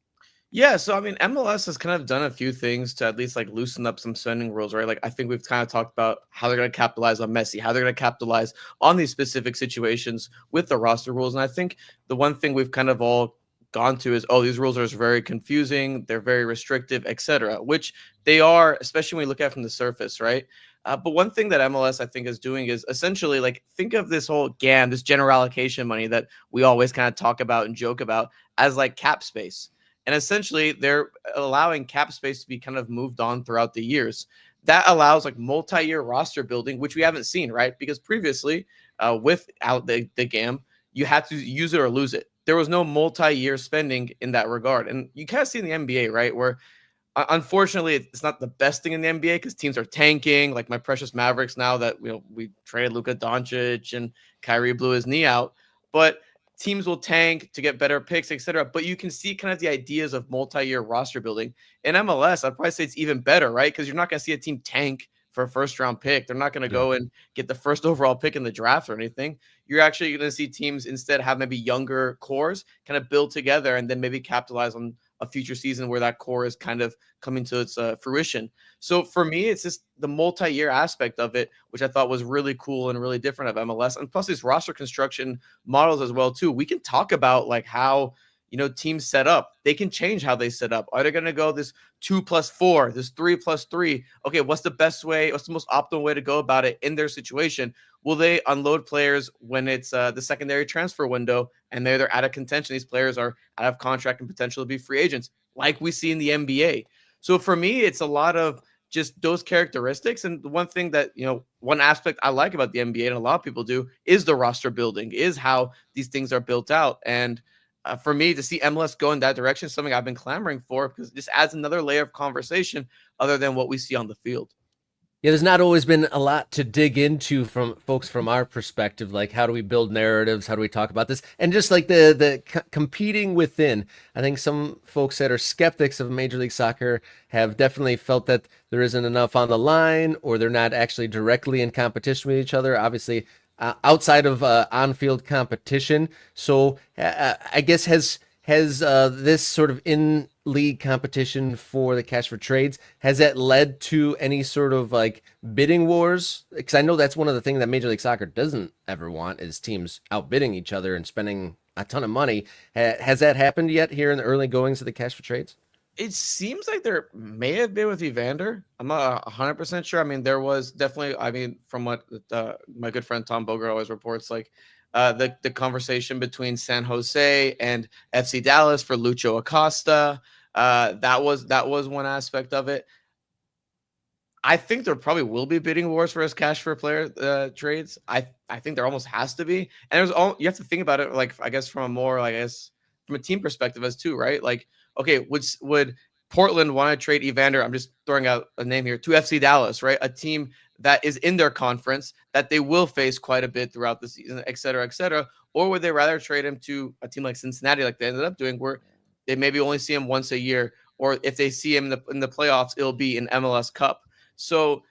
Yeah, so I mean, MLS has kind of done a few things to at least like loosen up some spending rules, right? Like I think we've kind of talked about how they're going to capitalize on Messi, how they're going to capitalize on these specific situations with the roster rules. And I think the one thing we've kind of all gone to is, these rules are very confusing, they're very restrictive, etc., which they are, especially when you look at it from the surface, right? But one thing that MLS, I think, is doing is essentially like think of this whole GAM, this general allocation money that we always kind of talk about and joke about as like cap space. And essentially, they're allowing cap space to be kind of moved on throughout the years. That allows like multi-year roster building, which we haven't seen, right? Because previously, without the GAM, you had to use it or lose it. There was no multi-year spending in that regard. And you kind of see in the NBA, right, where unfortunately, it's not the best thing in the NBA because teams are tanking. Like my precious Mavericks now that we traded Luka Doncic and Kyrie blew his knee out, but teams will tank to get better picks, etc. But you can see kind of the ideas of multi-year roster building in MLS. I'd probably say it's even better, right? Because you're not going to see a team tank for a first-round pick. They're not going to go and get the first overall pick in the draft or anything. You're actually going to see teams instead have maybe younger cores kind of build together and then maybe capitalize on a future season where that core is kind of coming to its fruition. So for me, it's just the multi-year aspect of it, which I thought was really cool and really different of MLS. And plus these roster construction models as well, too. We can talk about like how, teams set up. They can change how they set up. Are they going to go this 2+4, this 3+3? Okay, what's the best way? What's the most optimal way to go about it in their situation? Will they unload players when it's the secondary transfer window and they're out of contention? These players are out of contract and potential to be free agents, like we see in the NBA. So for me, it's a lot of just those characteristics. And the one thing that, one aspect I like about the NBA, and a lot of people do, is the roster building, is how these things are built out. And for me to see MLS go in that direction is something I've been clamoring for, because it just adds another layer of conversation other than what we see on the field. Yeah, there's not always been a lot to dig into from folks from our perspective, like how do we build narratives, how do we talk about this, and just like the competing within. I think some folks that are skeptics of Major League Soccer have definitely felt that there isn't enough on the line, or they're not actually directly in competition with each other. Obviously, outside of on-field competition. So I guess has this sort of in league competition for the cash for trades, has that led to any sort of like bidding wars? Because I know that's one of the things that Major League Soccer doesn't ever want, is teams outbidding each other and spending a ton of money. Has that happened yet here in the early goings of the cash for trades? It seems like there may have been with Evander. I'm not 100% sure. I mean, there was definitely, from what my good friend Tom Boger always reports, like the conversation between San Jose and FC Dallas for Lucho Acosta. That was one aspect of it. I think there probably will be bidding wars for his cash for player trades. I think there almost has to be. And you have to think about it, like, I guess from a team perspective as too, right? Like, okay, would Portland want to trade Evander? I'm just throwing out a name here, to FC Dallas, right? A team that is in their conference that they will face quite a bit throughout the season, et cetera, et cetera. Or would they rather trade him to a team like Cincinnati, like they ended up doing, where they maybe only see him once a year, or if they see him in the playoffs, it'll be an MLS Cup. So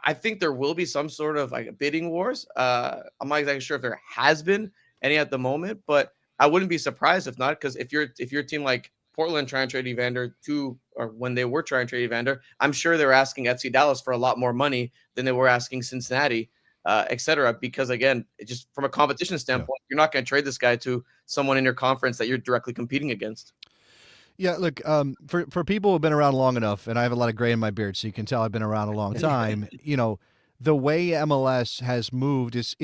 I think there will be some sort of like bidding wars. I'm not exactly sure if there has been any at the moment, but I wouldn't be surprised if not, because if you're a team like Portland trying to trade Evander or when they were trying to trade Evander, I'm sure they were asking FC Dallas for a lot more money than they were asking Cincinnati, et cetera. Because again, just from a competition standpoint, You're not going to trade this guy to someone in your conference that you're directly competing against. Yeah, look, for people who've been around long enough, and I have a lot of gray in my beard, so you can tell I've been around a long time. The way MLS has moved is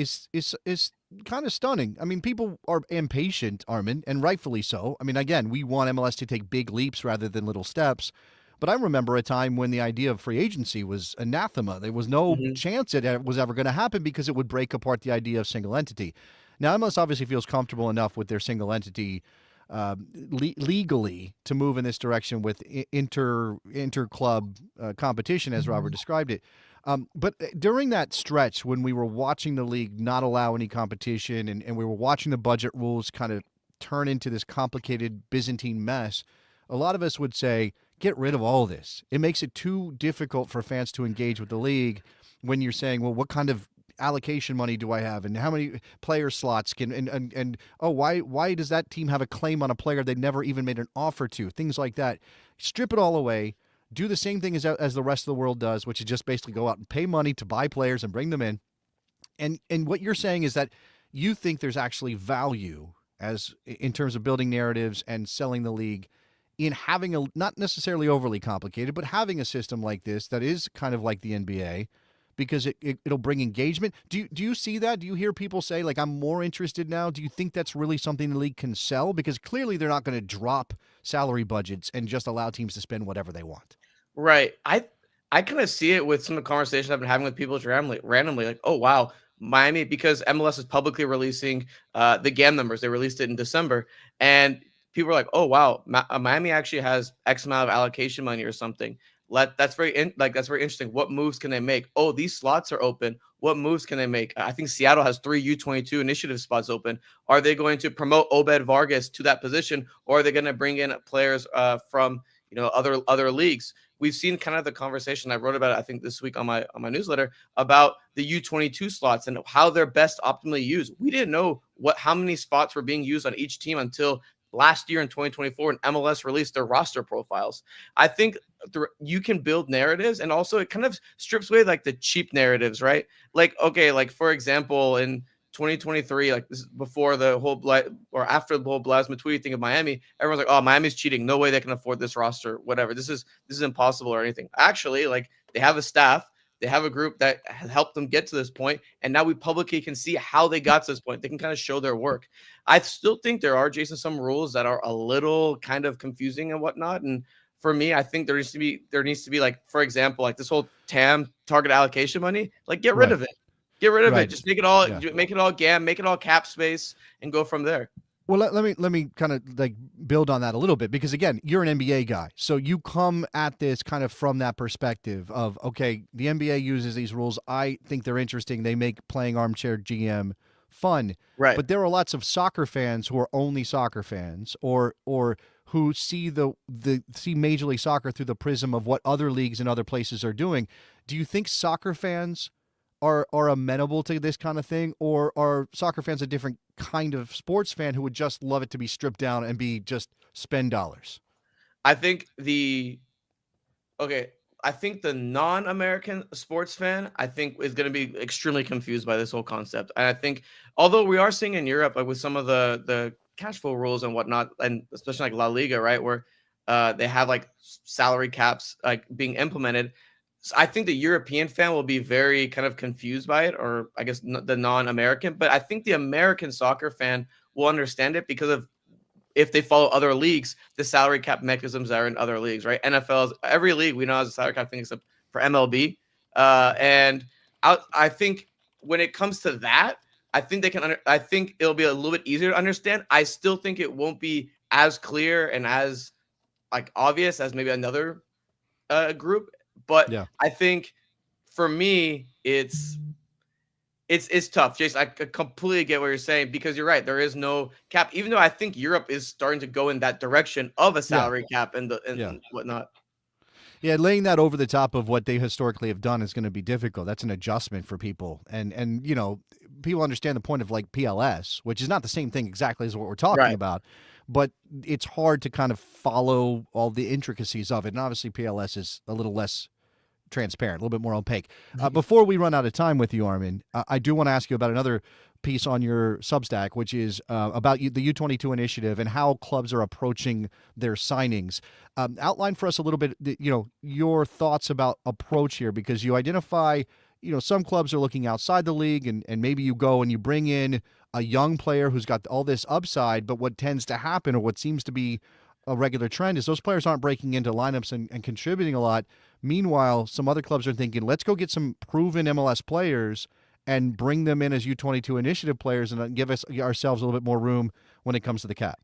kind of stunning. I mean, people are impatient, Armen, and rightfully so. I mean, again, we want MLS to take big leaps rather than little steps. But I remember a time when the idea of free agency was anathema. There was no chance it was ever going to happen because it would break apart the idea of single entity. Now, MLS obviously feels comfortable enough with their single entity legally to move in this direction with inter-club competition, as Robert described it. But during that stretch when we were watching the league not allow any competition and we were watching the budget rules kind of turn into this complicated Byzantine mess, a lot of us would say, get rid of all this. It makes it too difficult for fans to engage with the league when you're saying, well, what kind of allocation money do I have, and how many player slots can, and why does that team have a claim on a player they never even made an offer to? Things like that. Strip it all away. Do the same thing as the rest of the world does, which is just basically go out and pay money to buy players and bring them in. And what you're saying is that you think there's actually value as in terms of building narratives and selling the league in having a, not necessarily overly complicated, but having a system like this that is kind of like the NBA, because it'll bring engagement. Do you see that? Do you hear people say, like, I'm more interested now? Do you think that's really something the league can sell? Because clearly they're not going to drop salary budgets and just allow teams to spend whatever they want. Right. I kind of see it with some of the conversations I've been having with people randomly, like, oh, wow, Miami, because MLS is publicly releasing the GAM numbers. They released it in December. And people are like, oh, wow, Miami actually has X amount of allocation money or something. That's very interesting. What moves can they make? Oh, these slots are open. What moves can they make? I think Seattle has 3 U22 initiative spots open. Are they going to promote Obed Vargas to that position, or are they going to bring in players from other leagues? We've seen kind of the conversation. I wrote about it, I think, this week on my newsletter about the U22 slots and how they're best optimally used. We didn't know how many spots were being used on each team until last year in 2024, and MLS released their roster profiles. I think you can build narratives, and also it kind of strips away like the cheap narratives, right? Like, okay, like for example, in 2023, like this is before the whole or after the whole Blasma tweet thing of Miami, everyone's like, oh, Miami's cheating. No way they can afford this roster, whatever. This is impossible or anything. Actually, like they have a staff, they have a group that has helped them get to this point, and now we publicly can see how they got to this point. They can kind of show their work. I still think there are, Jason, some rules that are a little kind of confusing and whatnot. And for me, I think there needs to be like, for example, like this whole TAM, target allocation money, like get rid of it. Get rid of it. Just make it all GAM, make it all cap space, and go from there. Well, let me kind of like build on that a little bit, because again, you're an NBA guy, so you come at this kind of from that perspective of, okay, the NBA uses these rules. I think they're interesting. They make playing armchair GM fun, right? But there are lots of soccer fans who are only soccer fans, or who see see Major League Soccer through the prism of what other leagues and other places are doing. Do you think soccer fans are amenable to this kind of thing, or are soccer fans a different kind of sports fan who would just love it to be stripped down and be just spend dollars? I think the non-American sports fan, I think, is going to be extremely confused by this whole concept. And I think, although we are seeing in Europe, like with some of the cash flow rules and whatnot, and especially like La Liga, right, where they have like salary caps like being implemented. So I think the European fan will be very kind of confused by it, or I guess the non-American. But I think the American soccer fan will understand it because of, if they follow other leagues, the salary cap mechanisms are in other leagues, right? NFL, every league we know has a salary cap thing except for MLB. And I think when it comes to that, I think I think it'll be a little bit easier to understand. I still think it won't be as clear and as like obvious as maybe another group. But yeah. I think for me, it's tough, Jason. I completely get what you're saying, because you're right. There is no cap, even though I think Europe is starting to go in that direction of a salary cap and whatnot. Yeah, laying that over the top of what they historically have done is going to be difficult. That's an adjustment for people, and you know, people understand the point of like PLS, which is not the same thing exactly as what we're talking about, but it's hard to kind of follow all the intricacies of it. And obviously, PLS is a little less transparent, a little bit more opaque. Before we run out of time with you, Armen, I do want to ask you about another piece on your Substack, which is about the U22 initiative and how clubs are approaching their signings. Outline for us a little bit, you know, your thoughts about approach here, because you identify, you know, some clubs are looking outside the league, and maybe you go and you bring in a young player who's got all this upside, but what tends to happen, or what seems to be a regular trend, is those players aren't breaking into lineups and contributing a lot. Meanwhile, some other clubs are thinking, let's go get some proven MLS players and bring them in as U22 initiative players and give ourselves a little bit more room when it comes to the cap.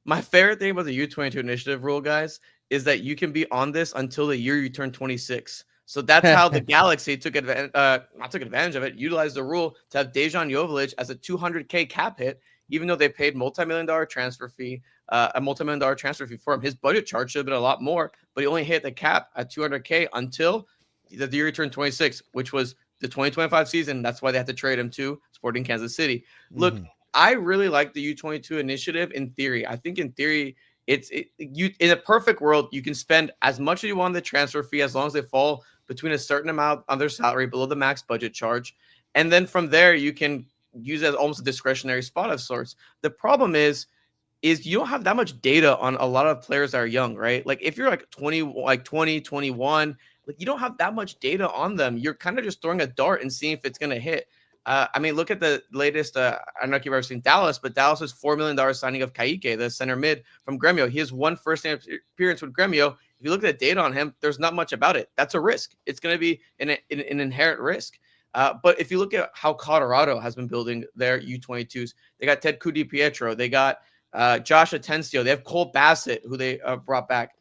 My favorite thing about the U22 initiative rule, guys, is that you can be on this until the year you turn 26. So that's how the Galaxy took advantage of it, utilized the rule to have Dejan Joveljic as a $200K cap hit, even though they paid multi-million-dollar transfer fee, for him. His budget charge should have been a lot more, but he only hit the cap at $200K until the year he turned 26, which was the 2025 season. That's why they had to trade him to Sporting Kansas City. Look, I really like the U22 initiative in theory. I think in theory, in a perfect world, you can spend as much as you want on the transfer fee as long as they fall between a certain amount on their salary below the max budget charge. And then from there, you can use it as almost a discretionary spot of sorts. The problem is you don't have that much data on a lot of players that are young, right? Like if you're like 20, 21, like you don't have that much data on them. You're kind of just throwing a dart and seeing if it's going to hit. I mean, look at the latest, I don't know if you've ever seen Dallas, but Dallas's $4 million signing of Kaique, the center mid from Gremio. He has one first-time appearance with Gremio. If you look at the data on him, there's not much about it. That's a risk. It's going to be an inherent risk. But if you look at how Colorado has been building their U22s, they got Ted Pietro, they got Josh Atencio, they have Cole Bassett, who they brought back.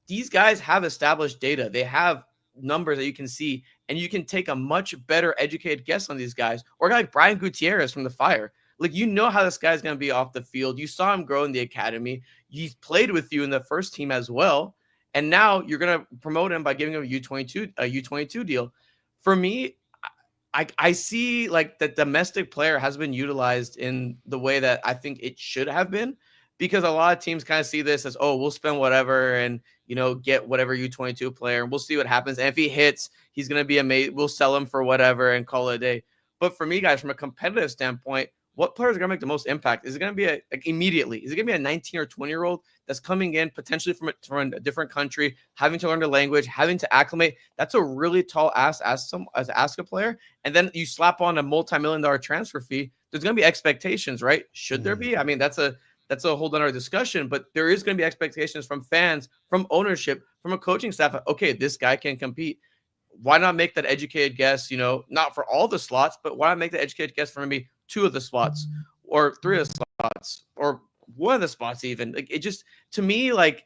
These guys have established data. They have numbers that you can see, and you can take a much better educated guess on these guys. Or a guy like Brian Gutierrez from the Fire. Like, you know how this guy's going to be off the field. You saw him grow in the academy. He's played with you in the first team as well. And now you're going to promote him by giving him a U22 deal. For me, I see like the domestic player has been utilized in the way that I think it should have been, because a lot of teams kind of see this as, oh, we'll spend whatever and, you know, get whatever U22 player and we'll see what happens. And if he hits, he's going to be amazing. We'll sell him for whatever and call it a day. But for me, guys, from a competitive standpoint, what players are going to make the most impact? Is it going to be immediately? Is it going to be a 19 or 20-year-old that's coming in potentially from a different country, having to learn the language, having to acclimate? That's a really tall ask a player. And then you slap on a multi-million-dollar transfer fee. There's going to be expectations, right? Should there be? I mean, that's a whole other discussion, but there is going to be expectations from fans, from ownership, from a coaching staff. Okay, this guy can compete. Why not make that educated guess, not for all the slots, but why not make the educated guess for maybe 2 of the spots or 3 of the spots or 1 of the spots even? Like, it just, to me, like,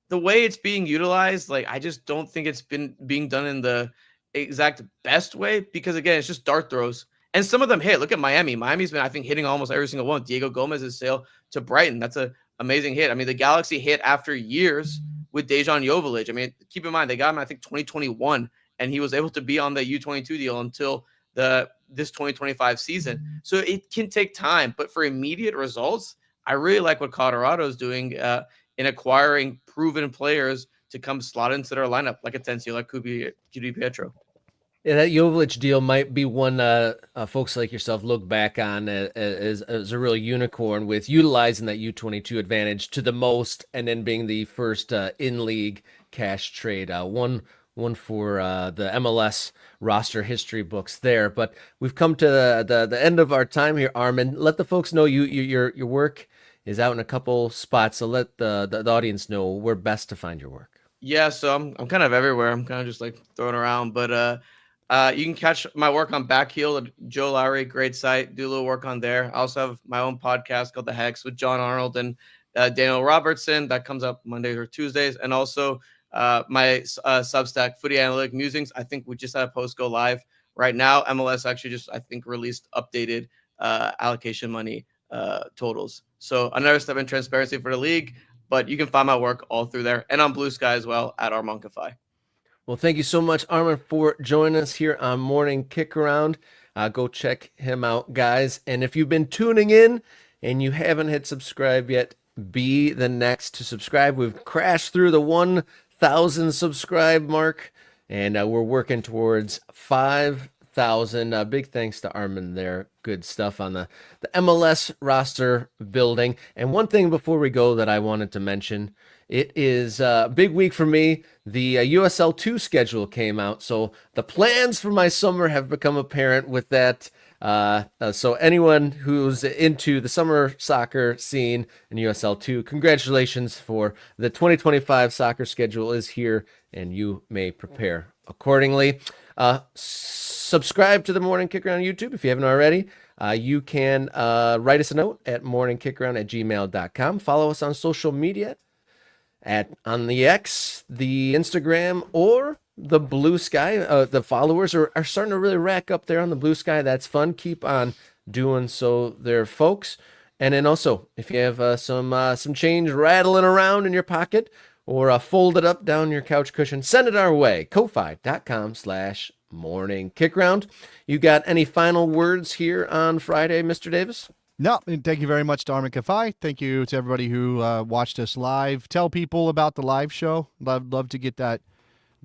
the way it's being utilized, like, I just don't think it's been being done in the exact best way, because again, it's just dart throws. And some of them hit. Look at Miami. Miami's been, I think, hitting almost every single one. Diego Gomez's sale to Brighton. That's an amazing hit. I mean, the Galaxy hit after years with Dejan Joveljic. I mean, keep in mind, they got him, I think, 2021, and he was able to be on the U22 deal until this 2025 season. So it can take time, but for immediate results, I really like what Colorado's doing in acquiring proven players to come slot into their lineup, like a Tensio, like QB Pietro. Yeah, that Joveljic deal might be one folks like yourself look back on as a real unicorn, with utilizing that U22 advantage to the most, and then being the first in-league cash trade. One for the MLS roster history books there. But we've come to the end of our time here, Armen. Let the folks know your work is out in a couple spots, so let the audience know where best to find your work. Yeah, so I'm kind of everywhere. I'm kind of just like throwing around, but you can catch my work on Backheel at Joe Lowry, great site. Do a little work on there. I also have my own podcast called The Hex with John Arnold and Daniel Robertson that comes up Mondays or Tuesdays, and also my Substack, Footy Analytic Musings. I think we just had a post go live right now. MLS actually just, I think, released updated allocation money totals. So another step in transparency for the league, but you can find my work all through there, and on Blue Sky as well at Arman Kafai. Well, thank you so much, Armen, for joining us here on Morning Kickaround. Go check him out, guys. And if you've been tuning in and you haven't hit subscribe yet, be the next to subscribe. We've crashed through the 1,000 subscribe mark, and we're working towards 5,000. Big thanks to Armen there. Good stuff on the MLS roster building. And one thing before we go that I wanted to mention, it is a big week for me. The USL 2 schedule came out, so the plans for my summer have become apparent with that. So anyone who's into the summer soccer scene in USL 2, congratulations, for the 2025 soccer schedule is here, and you may prepare accordingly. Subscribe to the Morning Kickaround on YouTube if you haven't already. You can write us a note at morningkickaround@gmail.com. Follow us on social media on the X, the Instagram, or the Blue Sky. The followers are starting to really rack up there on the Blue Sky. That's fun. Keep on doing so there, folks. And then also, if you have some change rattling around in your pocket or folded up down your couch cushion, send it our way. Ko-fi.com/morningkickaround. You got any final words here on Friday, Mr. Davis? No, and thank you very much to Arman Kafai. Thank you to everybody who watched us live. Tell people about the live show. Love to get that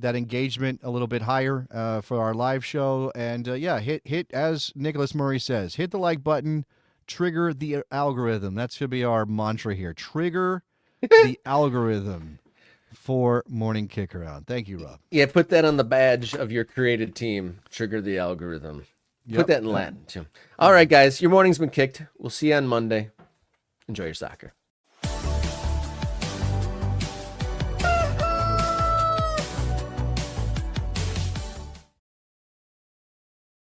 engagement a little bit higher for our live show. And hit as Nicholas Murray says, hit the like button, trigger the algorithm. That should be our mantra here. Trigger the algorithm for Morning Kickaround. Thank you, Rob. Yeah, put that on the badge of your created team. Trigger the algorithm. Put that in Latin, too. All right, guys, your morning's been kicked. We'll see you on Monday. Enjoy your soccer.